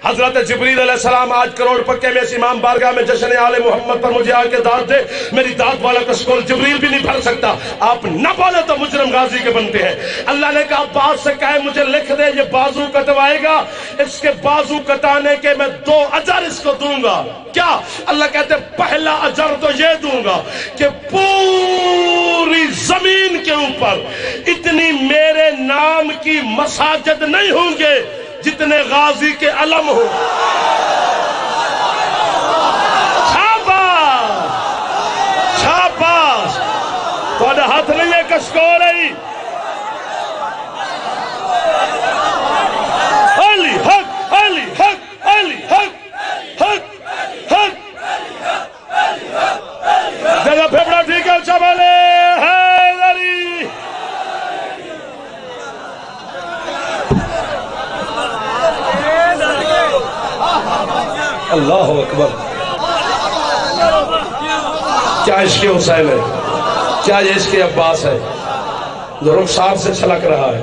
حضرت جبریل علیہ السلام آج کروڑ پکے میں اس امام بارگاہ میں جشن آل محمد پر مجھے آ کے داد دے. میری داد والا کشکول جبریل بھی نہیں بھر سکتا. آپ نہ بولے تو مجرم غازی کے بنتے ہیں. اللہ نے کہا عباس سے کہے مجھے لکھ دے یہ بازو کٹوائے گا، اس کے بازو کٹانے کے میں 2 اجر اس کو دوں گا. کیا؟ اللہ کہتے پہلا اجر تو یہ دوں گا کہ پوری زمین کے اوپر اتنی میرے نام کی مساجد نہیں ہوں گے جتنے غازی کے علم ہو. شاباش شاباش، تھوڑا ہاتھ نہیں ہے کشکول ہے. علی حق علی حق علی حق حق حق. جگہ پھیپڑا ٹھیک ہے اچھا بولے حیدری. اللہ اکبر. کیا عشق حسین ہے، کیا یہ عشق عباس ہے جو رخسار سے چھلک رہا ہے؟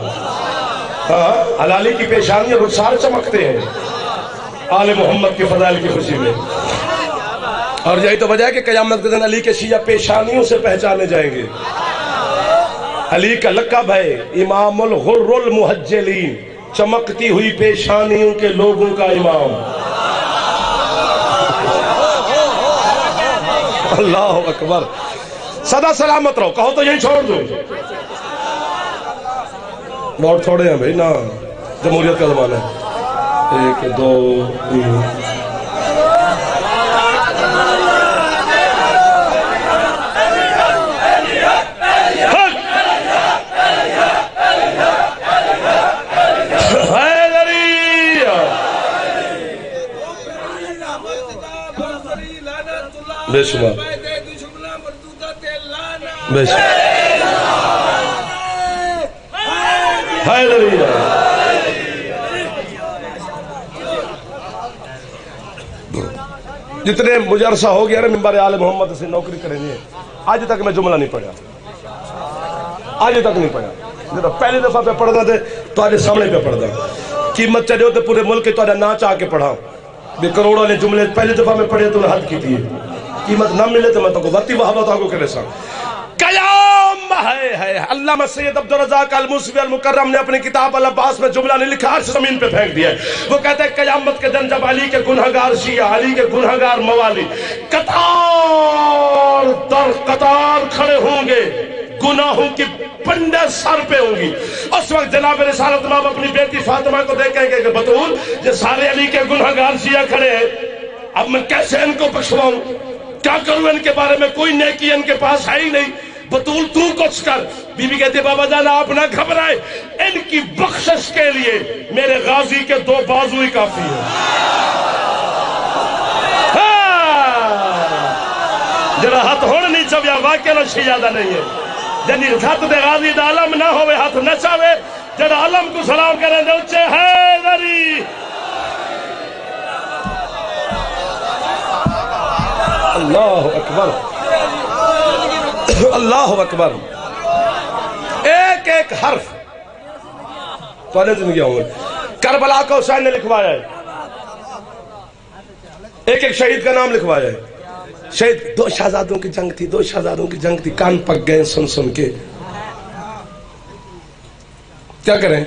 ہاں، حلالی کی پیشانیاں رخسار چمکتے ہیں آل محمد کے فضائل کی خوشی میں. اور یہی تو وجہ ہے کہ قیامت کے دن علی کے شیعہ پیشانیوں سے پہچانے جائیں گے. علی کا لقب ہے امام الغر المحجلین، چمکتی ہوئی پیشانیوں کے لوگوں کا امام. اللہ اکبر. سدا سلامت رہو، کہو تو یہی چھوڑ دو. بہت تھوڑے ہیں بھائی نا، جمہوریت کا زمانہ ہے. 1 2 3 بے شمار بے شمار حیدری. جتنے مجھے عرصہ ہو گیا نا ممبر آل محمد سے نوکری کریں گے، آج تک میں جملہ نہیں پڑھا، آج تک نہیں پڑھا. پہلی دفعہ پہ پڑھنا تھے تو آج سامنے پہ پڑھنا. قیمت چاہے ہوتے پورے ملک تو آج نہ چاہ کے پڑھا بھی کروڑوں نے جملے پہلی دفعہ میں پڑھے تو نے حد کی تھی. قیمت نہ ملے تو میں تو کو وقتی وحبت آگو کرے سا. قیام ہے. علامہ سید عبدالرزاق الموسوی المکرم نے اپنی کتاب العباس میں جملہ نہیں لکھا، عرش زمین پہ پھینک دیا ہے. وہ کہتے ہیں قیامت کے دن جب علی کے گنہگار شیعہ، علی کے گنہگار موالی قطار در قطار کھڑے ہوں گے، گناہوں کی پنڈے سر پہ ہوں گی، اس وقت جناب رسالت ماب اپنی بیٹی فاطمہ کو دیکھیں گے کہ بطول یہ سارے علی کے گنہگار شیعہ کھڑے ہیں، اب میں کیسے ان کو بخشواؤں، کیا کروں، ان کے بارے میں کوئی نیکی ان کے پاس ہے ہی نہیں، بطول تو کچھ کر. بی بی کہتے بابا جانا آپ نہ گھبرائے، ان کی بخشش کے لیے میرے غازی کے 2 بازو ہی کافی ہے. جرا ہاتھ ہونے نہیں چاہیا واقعہ نہ شیادہ نہیں ہے. جنی ہاتھ دے غازی دا علم نہ ہوئے ہاتھ نہ چاہے، جرا علم کو سلام کریں دے اچھے حیدری. اللہ اکبر، اللہ اکبر. ایک ایک حرف تو زندگی ہوں گے. کربلا کو حسین نے لکھوایا ہے، ایک ایک شہید کا نام لکھوایا ہے. شہید 2 شہزادوں کی جنگ تھی، 2 شہزادوں کی جنگ تھی، کان پک گئے سن سن کے. کیا کریں،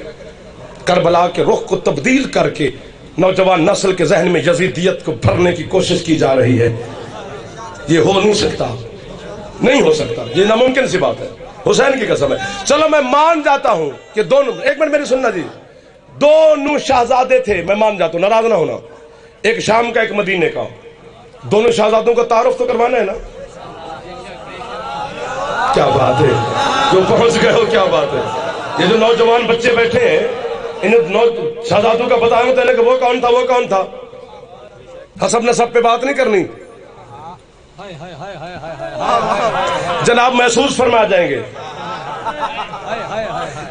کربلا کے رخ کو تبدیل کر کے نوجوان نسل کے ذہن میں یزیدیت کو بھرنے کی کوشش کی جا رہی ہے. یہ ہو نہیں سکتا، نہیں ہو سکتا، یہ ناممکن سی بات ہے. حسین کی قسم ہے. چلو میں مان جاتا ہوں کہ دونوں، ایک منٹ میری سننا جی، 2 شہزادے تھے، میں مان جاتا ہوں، ناراض نہ ہونا. ایک شام کا ایک مدینے کا، دونوں شہزادوں کا تعارف تو کروانا ہے نا. کیا بات ہے، جو پہنچ گئے ہو، کیا بات ہے. یہ جو نوجوان بچے بیٹھے ہیں انہیں شہزادوں کا بتایا ہوتا ہے کہ وہ کون تھا، وہ کون تھا. حسب نسب پہ بات نہیں کرنی، جناب محسوس فرما جائیں گے.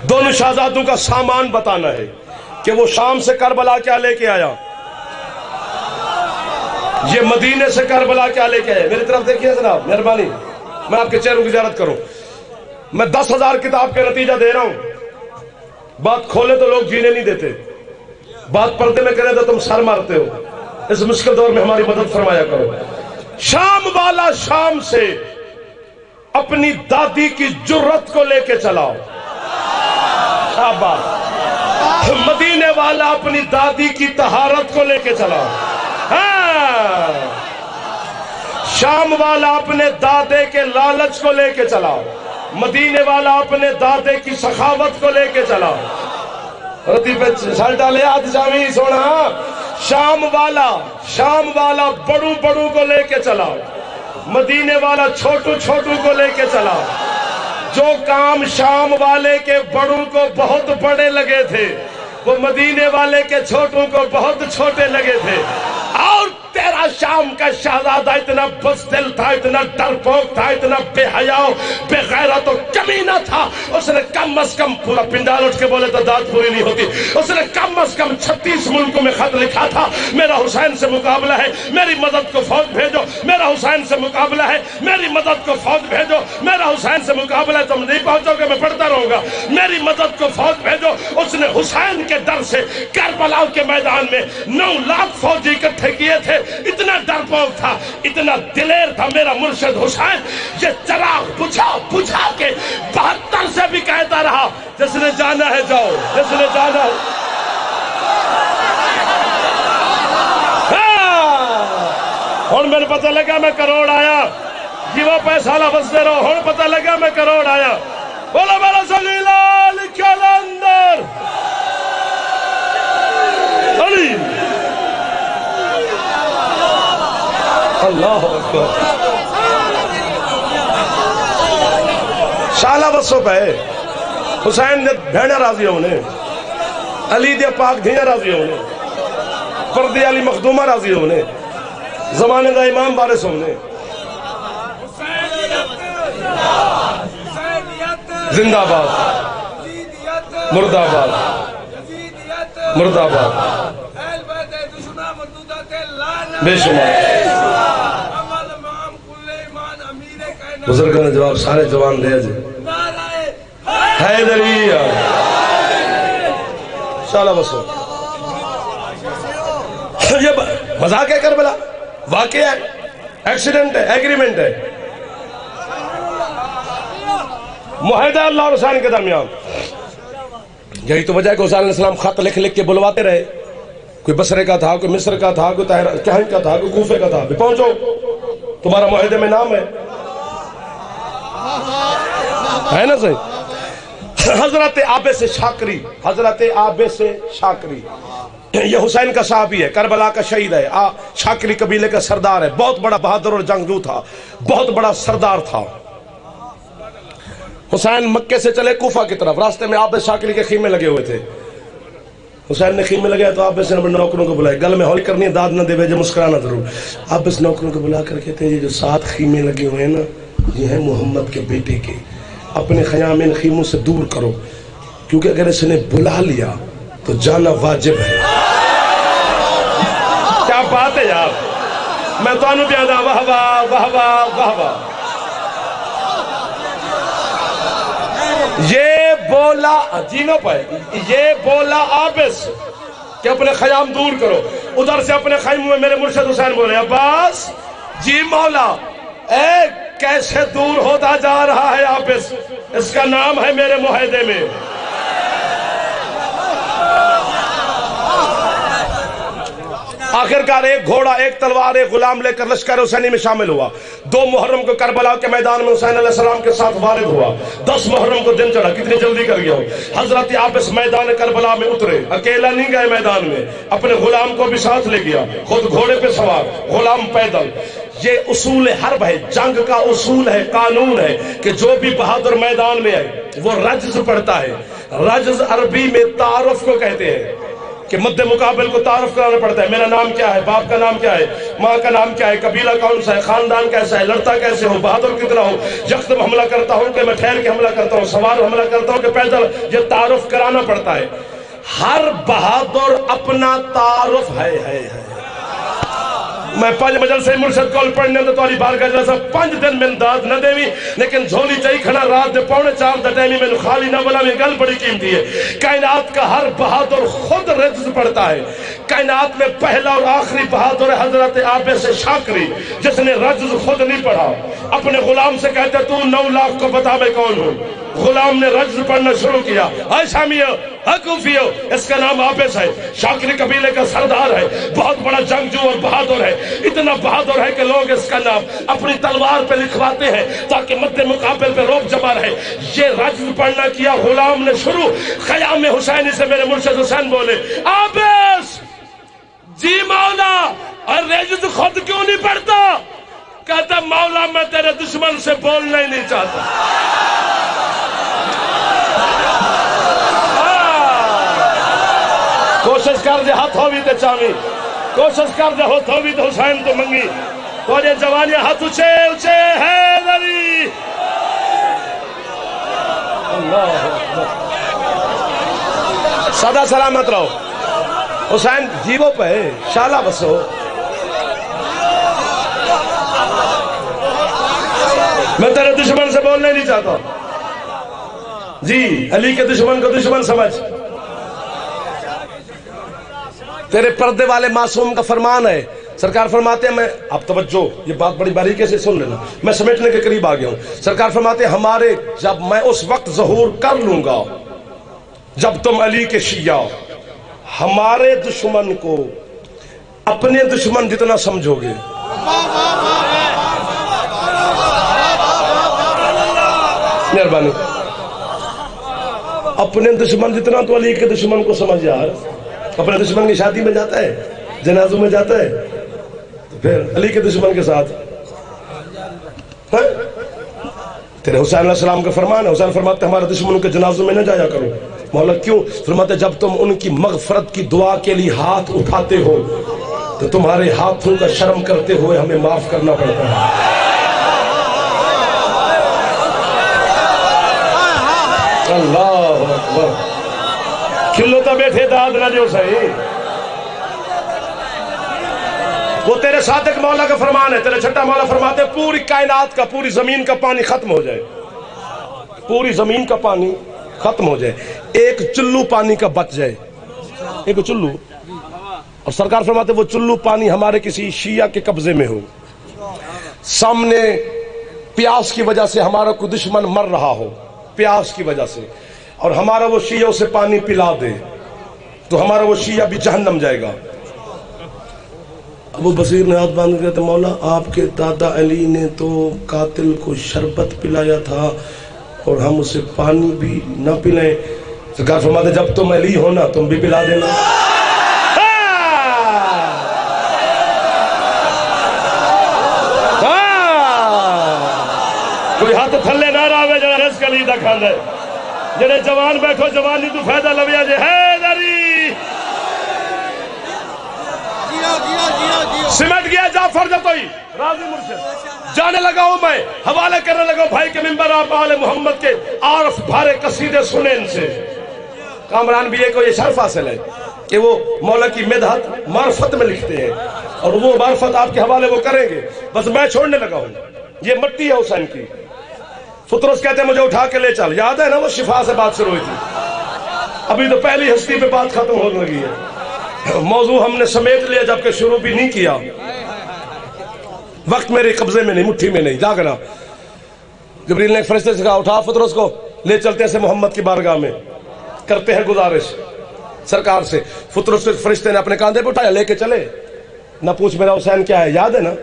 دونوں شہزادوں کا سامان بتانا ہے کہ وہ شام سے کربلا کیا لے کے آیا، یہ مدینے سے کربلا کیا لے کے آیا. میری طرف دیکھیے جناب، مہربانی، میں آپ کے چہروں کی زیارت کروں. میں 10,000 کتاب کا نتیجہ دے رہا ہوں. بات کھولے تو لوگ جینے نہیں دیتے، بات پردے میں کرے تو تم سر مارتے ہو. اس مشکل دور میں ہماری مدد فرمایا کرو. شام والا شام سے اپنی دادی کی جرت کو لے کے چلاؤ. شاباش. مدینے والا اپنی دادی کی طہارت کو لے کے چلاؤ. ہاں. شام والا اپنے دادے کے لالچ کو لے کے چلاؤ. مدینے والا اپنے دادے کی سخاوت کو لے کے چلاؤ. رتی پہ چھل ڈالے آدھ شامی سونا. شام والا بڑو بڑو کو لے کے چلاؤ. مدینے والا چھوٹو چھوٹو کو لے کے چلاؤ. جو کام شام والے کے بڑوں کو بہت بڑے لگے تھے وہ مدینے والے کے چھوٹوں کو بہت چھوٹے لگے تھے، اور تیرا شام کا شہزادہ اتنا بزدل تھا، اتنا ڈرپوک تھا، اتنا بے حیا بے غیرت و کمینہ تھا، اس نے کم از کم پورا پنڈال اٹھ کے بولے تو داد پوری نہیں ہوتی، اس نے کم از کم 36 ملکوں میں خط لکھا تھا، میرا حسین سے مقابلہ ہے، میری مدد کو فوج بھیجو، میرا حسین سے مقابلہ ہے، میری مدد کو فوج بھیجو، میرا حسین سے مقابلہ ہے، تم نہیں پہنچو گے میں پڑھتا رہوں گا، میری مدد کو فوج بھیجو۔ اس نے حسین کے ڈر سے کربلا کے میدان میں 9 لاکھ فوجی اکٹھے کیے تھے، اتنا ڈرپوک تھا، اتنا دلیر تھا میرا مرشد حسین، یہ چراغ بجھا کے 72 سے بھی کہتا رہا جس نے جانا ہے جاؤ، جس نے جانا ہے۔ ہن میرے پتہ لگا میں کروڑ آیا، جیوا پیسہ لفظتے رہو، ہن پتہ لگا میں کروڑ آیا۔ بولا میرا سلیلال کلندر علی اللہ اکبر۔ شالا بسو پہ حسین دے بھیڑا راضی ہونے، علی دے پاک دھیاں راضی ہونے، پردے علی مخدومہ راضی ہونے، زمانے دا امام بارس ہونے، زندہ باد، مرد آباد، مرد آباد، بے شمار۔ بزرگوں نے جواب سارے جوان دیا جی، حیدریہ شالا بسو۔ یہ مذاق ہے کربلا، واقعہ ہے، ایکسیڈنٹ ہے، ایگریمنٹ ہے، معاہدہ اللہ اور حسین کے درمیان۔ یہی تو وجہ ہے کہ حسین علیہ السلام خط لکھ لکھ کے بلواتے رہے، کوئی بصرے کا تھا، کوئی مصر کا تھا، کوئی کہیں کا تھا، کوئی کوفے کا تھا، بھی پہنچو تمہارا معاہدے میں نام ہے نا صحیح۔ حضرت عابس شاکری، حضرت عابس شاکری یہ حسین کا صحابی ہے، کربلا کا شہید ہے، شاکری قبیلے کا سردار ہے، بہت بڑا بہادر اور جنگجو تھا، بہت بڑا سردار تھا۔ حسین مکے سے چلے کوفہ کی طرف، راستے میں عابس شاکری کے خیمے لگے ہوئے تھے، حسین نے خیمے لگایا تو عابس نے نوکروں کو بلائے، گل میں ہولی کرنی ہے، داد نہ دے بھیجے، مسکرانا ضرور۔ عابس نوکروں کو بلا کر کہتے ہیں یہ جو 7 خیمے لگے ہوئے ہیں نا، یہ ہیں محمد کے بیٹے کے، اپنے خیام ان خیموں سے دور کرو، کیونکہ اگر اس نے بلا لیا تو جانا واجب ہے۔ کیا بات ہے یار، میں تو انہوں پیادا واہ واہ واہ واہ واہ واہ۔ یہ بولا جینوں پہ، یہ بولا عابس کہ اپنے خیام دور کرو، ادھر سے اپنے خیموں میں میرے مرشد حسین بولے عباس جی مولا، اے کیسے دور ہوتا جا رہا ہے عابس، اس کا نام ہے میرے معاہدے میں۔ آخرکار ایک گھوڑا، ایک تلوار، ایک غلام لے کر لشکر حسینی میں شامل ہوا۔ 2 محرم کو کربلا کے میدان میں حسین علیہ السلام کے ساتھ وارد ہوا۔ 10 محرم کو دن چڑھا، کتنی جلدی کر گیا ہو۔ حضرت عابس میدان کربلا میں اترے، اکیلا نہیں گئے میدان میں، اپنے غلام کو بھی ساتھ لے گیا، خود گھوڑے پہ سوار، غلام پیدل۔ یہ اصول حرب ہے، جنگ کا اصول ہے، قانون ہے کہ جو بھی بہادر میدان میں ہے وہ رجز پڑھتا ہے۔ رجز عربی میں تعارف کو کہتے ہیں کہ مد مقابل کو تعارف کرانا پڑتا ہے، میرا نام کیا ہے، باپ کا نام کیا ہے، ماں کا نام کیا ہے، قبیلہ کون سا ہے، خاندان کیسا ہے، لڑتا کیسے ہو، بہادر کتنا ہو، یکدم حملہ کرتا ہوں کہ میں ٹھہر کے حملہ کرتا ہوں، سوار حملہ کرتا ہوں کہ پیدل، یہ تعارف کرانا پڑتا ہے۔ ہر بہادر اپنا تعارف ہے۔ میں 5 مجلسے مرشد کول پڑھنے تو تاری بارگاہ جلسہ 5 دن میں داد نہ دیوی، لیکن جھولی چاہی کھنا رات دے 3:45 دا ٹائمی میں خالی نہ بلا میں گل بڑی قیمتی ہے۔ کائنات کا ہر بہادر خود رجز پڑھتا ہے۔ کائنات میں پہلا اور آخری بہادر ہے حضرت عابس شاکری، جس نے رجز خود نہیں پڑھا، اپنے غلام سے کہتے تو 9 لاکھ کو بتا میں کون ہوں۔ غلام نے رجز پڑھنا شروع کیا، اے شامیو، اے کوفیو، اس کا نام عابس ہے، شاکری قبیلے کا سردار ہے، بہت بڑا جنگجو اور بہادر ہے، اتنا بہادر ہے کہ لوگ اس کا نام اپنی تلوار پہ لکھواتے ہیں تاکہ مد مقابل پہ روب جمع رہے۔ یہ رجز پڑھنا کیا غلام نے شروع، خیام حسینی سے میرے مرشد حسین بولے عابس جی مولا، اور رجز خود کیوں نہیں پڑھتا؟ کہتا مولا میں تیرے دشمن سے بولنا ہی نہیں چاہتا۔ کوشش کر دے ہاتھ ہوئی تے چاوی، کوشش کر دے ہاتھ ہوئی تے حسین تو منگی، تو یہ جوانیاں ہاتھ اچھے اچھے حیدری اللہ اکبر۔ سدا سلامت رہو حسین، جیو پہ شالا بسو۔ میں تیرے دشمن سے بولنے نہیں چاہتا جی، علی کے دشمن کو دشمن سمجھ۔ تیرے پردے والے معصوم کا فرمان ہے، سرکار فرماتے ہیں، میں اب توجہ یہ بات بڑی باریکی سے سن لینا، میں سمیٹنے کے قریب آ گیا ہوں۔ سرکار فرماتے ہیں ہمارے جب میں اس وقت ظہور کر لوں گا جب تم علی کے شیعہ ہمارے دشمن کو اپنے دشمن جتنا سمجھو گے، مہربانی، اپنے دشمن جتنا تو علی کے دشمن کو سمجھ یار۔ اپنے دشمن کی شادی میں جاتا ہے، جنازوں میں جاتا ہے، تو پھر علی کے دشمن کے ساتھ تیرے حسین علیہ السلام کا فرمان ہے، حسین فرماتے ہیں ہمارے دشمنوں کے جنازوں میں نہ جایا کرو۔ مولا کیوں؟ فرماتے ہیں جب تم ان کی مغفرت کی دعا کے لیے ہاتھ اٹھاتے ہو تو تمہارے ہاتھوں کا شرم کرتے ہوئے ہمیں معاف کرنا پڑتا ہے۔ اللہ اکبر، کھلوتا بیٹھے داد نہ جو صحیح، وہ تیرے صادق مولا کا فرمان ہے۔ تیرے چھٹا مولا فرماتے ہیں پوری کائنات کا، پوری زمین کا پانی ختم ہو جائے، پوری زمین کا پانی ختم ہو جائے، ایک چلو پانی کا بچ جائے، ایک چلو، اور سرکار فرماتے ہیں وہ چلو پانی ہمارے کسی شیعہ کے قبضے میں ہو، سامنے پیاس کی وجہ سے ہمارا کوئی دشمن مر رہا ہو، پیاس کی وجہ سے، اور ہمارا وہ شیعہ اسے پانی پلا دے تو ہمارا وہ شیعہ بھی جہنم جائے گا۔ ابو بصیر نے ہاتھ باندھ کہتے مولا آپ کے دادا علی نے تو قاتل کو شربت پلایا تھا اور ہم اسے پانی بھی نہ پلائیں۔ سرکار فرماتے جب تم علی ہو نا تم بھی پلا دینا۔ کوئی ہاتھ تھلے نہ راوے جڑا رزق علی دا کھاندا ہے، جڑے جوان بیٹھو جوانی تو فائدہ لویا جے حیدری سمٹ گیا جعفر جب کوئی راضی مرشد جانے لگا ہوں میں حوالے کرنے لگا بھائی کے منبر آپ آل محمد کے عارف بھارے قصیدے سنے ان سے۔ کامران بھی کو یہ شرف حاصل ہے کہ وہ مولا کی مدحت معرفت میں لکھتے ہیں اور وہ معرفت آپ کے حوالے وہ کریں گے، بس میں چھوڑنے لگا ہوں۔ یہ مٹی ہے حسین کی۔ فطرس کہتے ہیں مجھے اٹھا کے لے چل، یاد ہے نا وہ شفا سے بات شروع ہوئی تھی، ابھی تو پہلی ہستی پہ بات ختم ہونے لگی ہے، موضوع ہم نے سمیٹ لیا جبکہ شروع بھی نہیں کیا۔ وقت میرے قبضے میں نہیں، مٹھی میں نہیں، جاگنا۔ جبریل نے ایک فرشتے سے کہا اٹھا فطرس کو لے چلتے ہیں محمد کی بارگاہ میں، کرتے ہیں گزارش سرکار سے۔ فطرس کو فرشتے نے اپنے کاندھے پہ اٹھایا لے کے چلے، نہ پوچھ میرا حسین کیا ہے، یاد ہے نا؟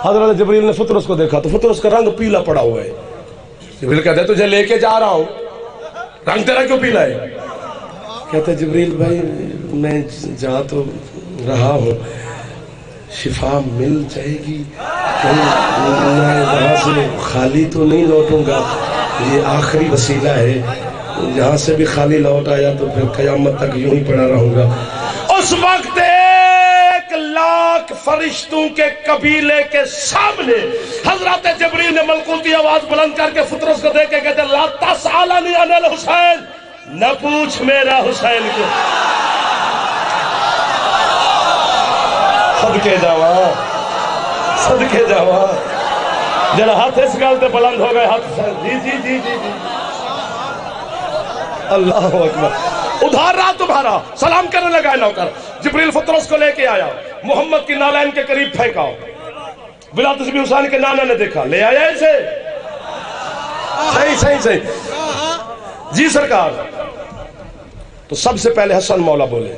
حضرت جبریل نے فطرس کو دیکھا تو فطرس کا رنگ پیلا پڑا ہوا ہے۔ جبریل کہتے ہیں تجھے لے کے جا رہا ہوں، رنگ تیرا کیوں پیلا ہے؟ کہتے ہیں جبریل بھائی میں جا تو رہا ہوں، شفا مل جائے گی، میں وہاں سے خالی تو نہیں لوٹوں گا، یہ آخری وسیلہ ہے، یہاں سے بھی خالی لوٹ آیا تو پھر قیامت تک یوں ہی پڑا رہوں گا۔ اس وقت 1,00,000 فرشتوں کے قبیلے کے سامنے حضرت جبریل نے ملکوتی آواز بلند کر کے فطرس کو دیکھ کے کہتے لا تسألنی عن الحسین، نہ پوچھ میرا حسین کو۔ صدقے جاواں، صدقے جاواں، جڑا ہاتھ اس گل تے بلند ہو گئے، ہاتھ جی جی جی جی جی اللہ اکبر۔ ادھار رہا تمہارا، سلام کرنے لگا نوکر، جبریل فطرس کو لے کے آیا، محمد کی نالین کے قریب پھینکا، ولادت بھی حسین کے نانا نے دیکھا، لے آیا اسے، صحیح صحیح صحیح جی سرکار۔ تو سب سے پہلے حسن مولا بولے،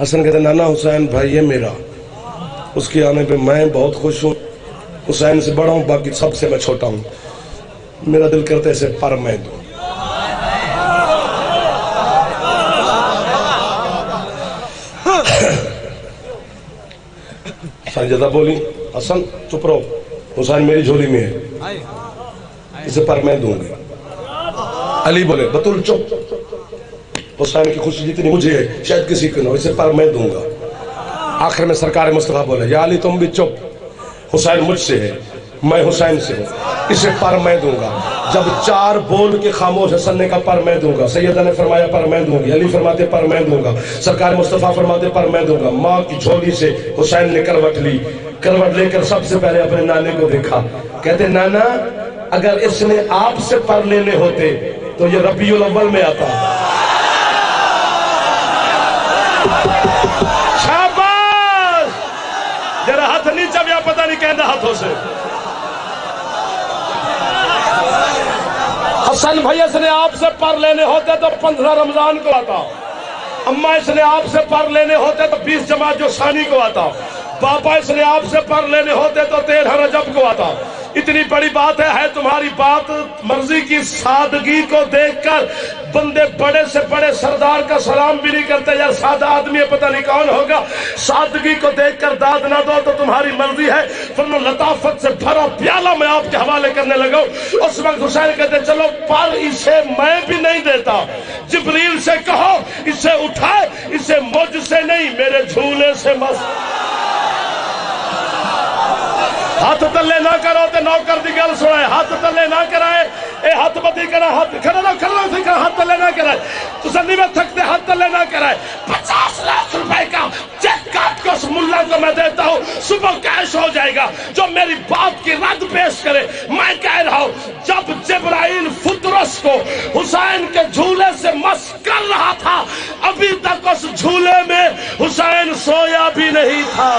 حسن کہتے نانا حسین بھائی ہے میرا، اس کے آنے پہ میں بہت خوش ہوں، حسین سے بڑا ہوں باقی سب سے میں چھوٹا ہوں، میرا دل کرتا ہے اسے پر میں دوں۔ سنجدہ بولی حسن چپ رہو، حسین میری جھولی میں ہے، اسے پر میں دوں گی۔ علی بولے بطول چپ، حسین کی خوشی جتنی مجھے ہے شاید کسی کو نہ ہو، اسے پر میں دوں گا۔ آخر میں سرکار مصطفیٰ بولے یا علی تم بھی چپ، حسین مجھ سے ہے، میں حسین سے ہوں، اسے پر میں دوں گا۔ جب 4 بول کے خاموش حسن نے کہا پر میں دوں گا، سیدہ نے فرمایا پر میں دوں گی، علی فرماتے پر میں دوں گا، سرکار مصطفیٰ فرماتے پر میں دوں گا۔ ماں کی جھولی سے حسین نے کروٹ لی، کروٹ لے کر سب سے پہلے اپنے نانے کو دیکھا، کہتے نانا اگر اس نے آپ سے پر لینے ہوتے تو یہ ربیع الاول میں آتا۔ شاباش، جرا ہاتھ نیچا بھی آپ پتہ نہیں کہنا ہاتھوں سے۔ حسن بھائی اس نے آپ سے پر لینے ہوتے تو 15 رمضان کو آتا، اماں اس نے آپ سے پر لینے ہوتے تو 20 جماعت جو ثانی کو آتا، پاپا اس نے آپ سے پر لینے ہوتے تو 13 رجب کو آتا۔ اتنی بڑی بات ہے تمہاری بات مرضی کی سادگی کو دیکھ کر بندے بڑے سے بڑے سردار کا سلام بھی نہیں کرتے، یار سادہ آدمی ہے پتہ نہیں کون ہوگا، سادگی کو دیکھ کر داد نہ دو تو تمہاری مرضی ہے۔ فرمو لطافت سے بھرا پیالہ میں آپ کے حوالے کرنے لگا۔ اس وقت حسین کہتے چلو پر اسے میں بھی نہیں دیتا، جبریل سے کہو اسے اٹھائے، اسے مجھ سے نہیں میرے جھولے سے مس۔ ہاتھ تلے نہ کرو تے نوکر دی گل سنائے، ہاتھ تلے نہ کرائے، اے ہاتھ بدی کرا، ہاتھ کھڑا نہ ہاتھ تلے نہ کرائے، تسلی میں تھکتے ہاتھ تلے نہ کرائے۔ 50 لاکھ روپے کا چیک کاٹ کو اس ملا کو میں دیتا ہوں، صبح کیش ہو جائے گا، جو میری بات کی رد پیش کرے۔ میں کہہ رہا ہوں جب جبرائیل فطرس کو حسین کے جھولے سے مس کر رہا تھا، ابھی تک اس جھولے میں حسین سویا بھی نہیں تھا۔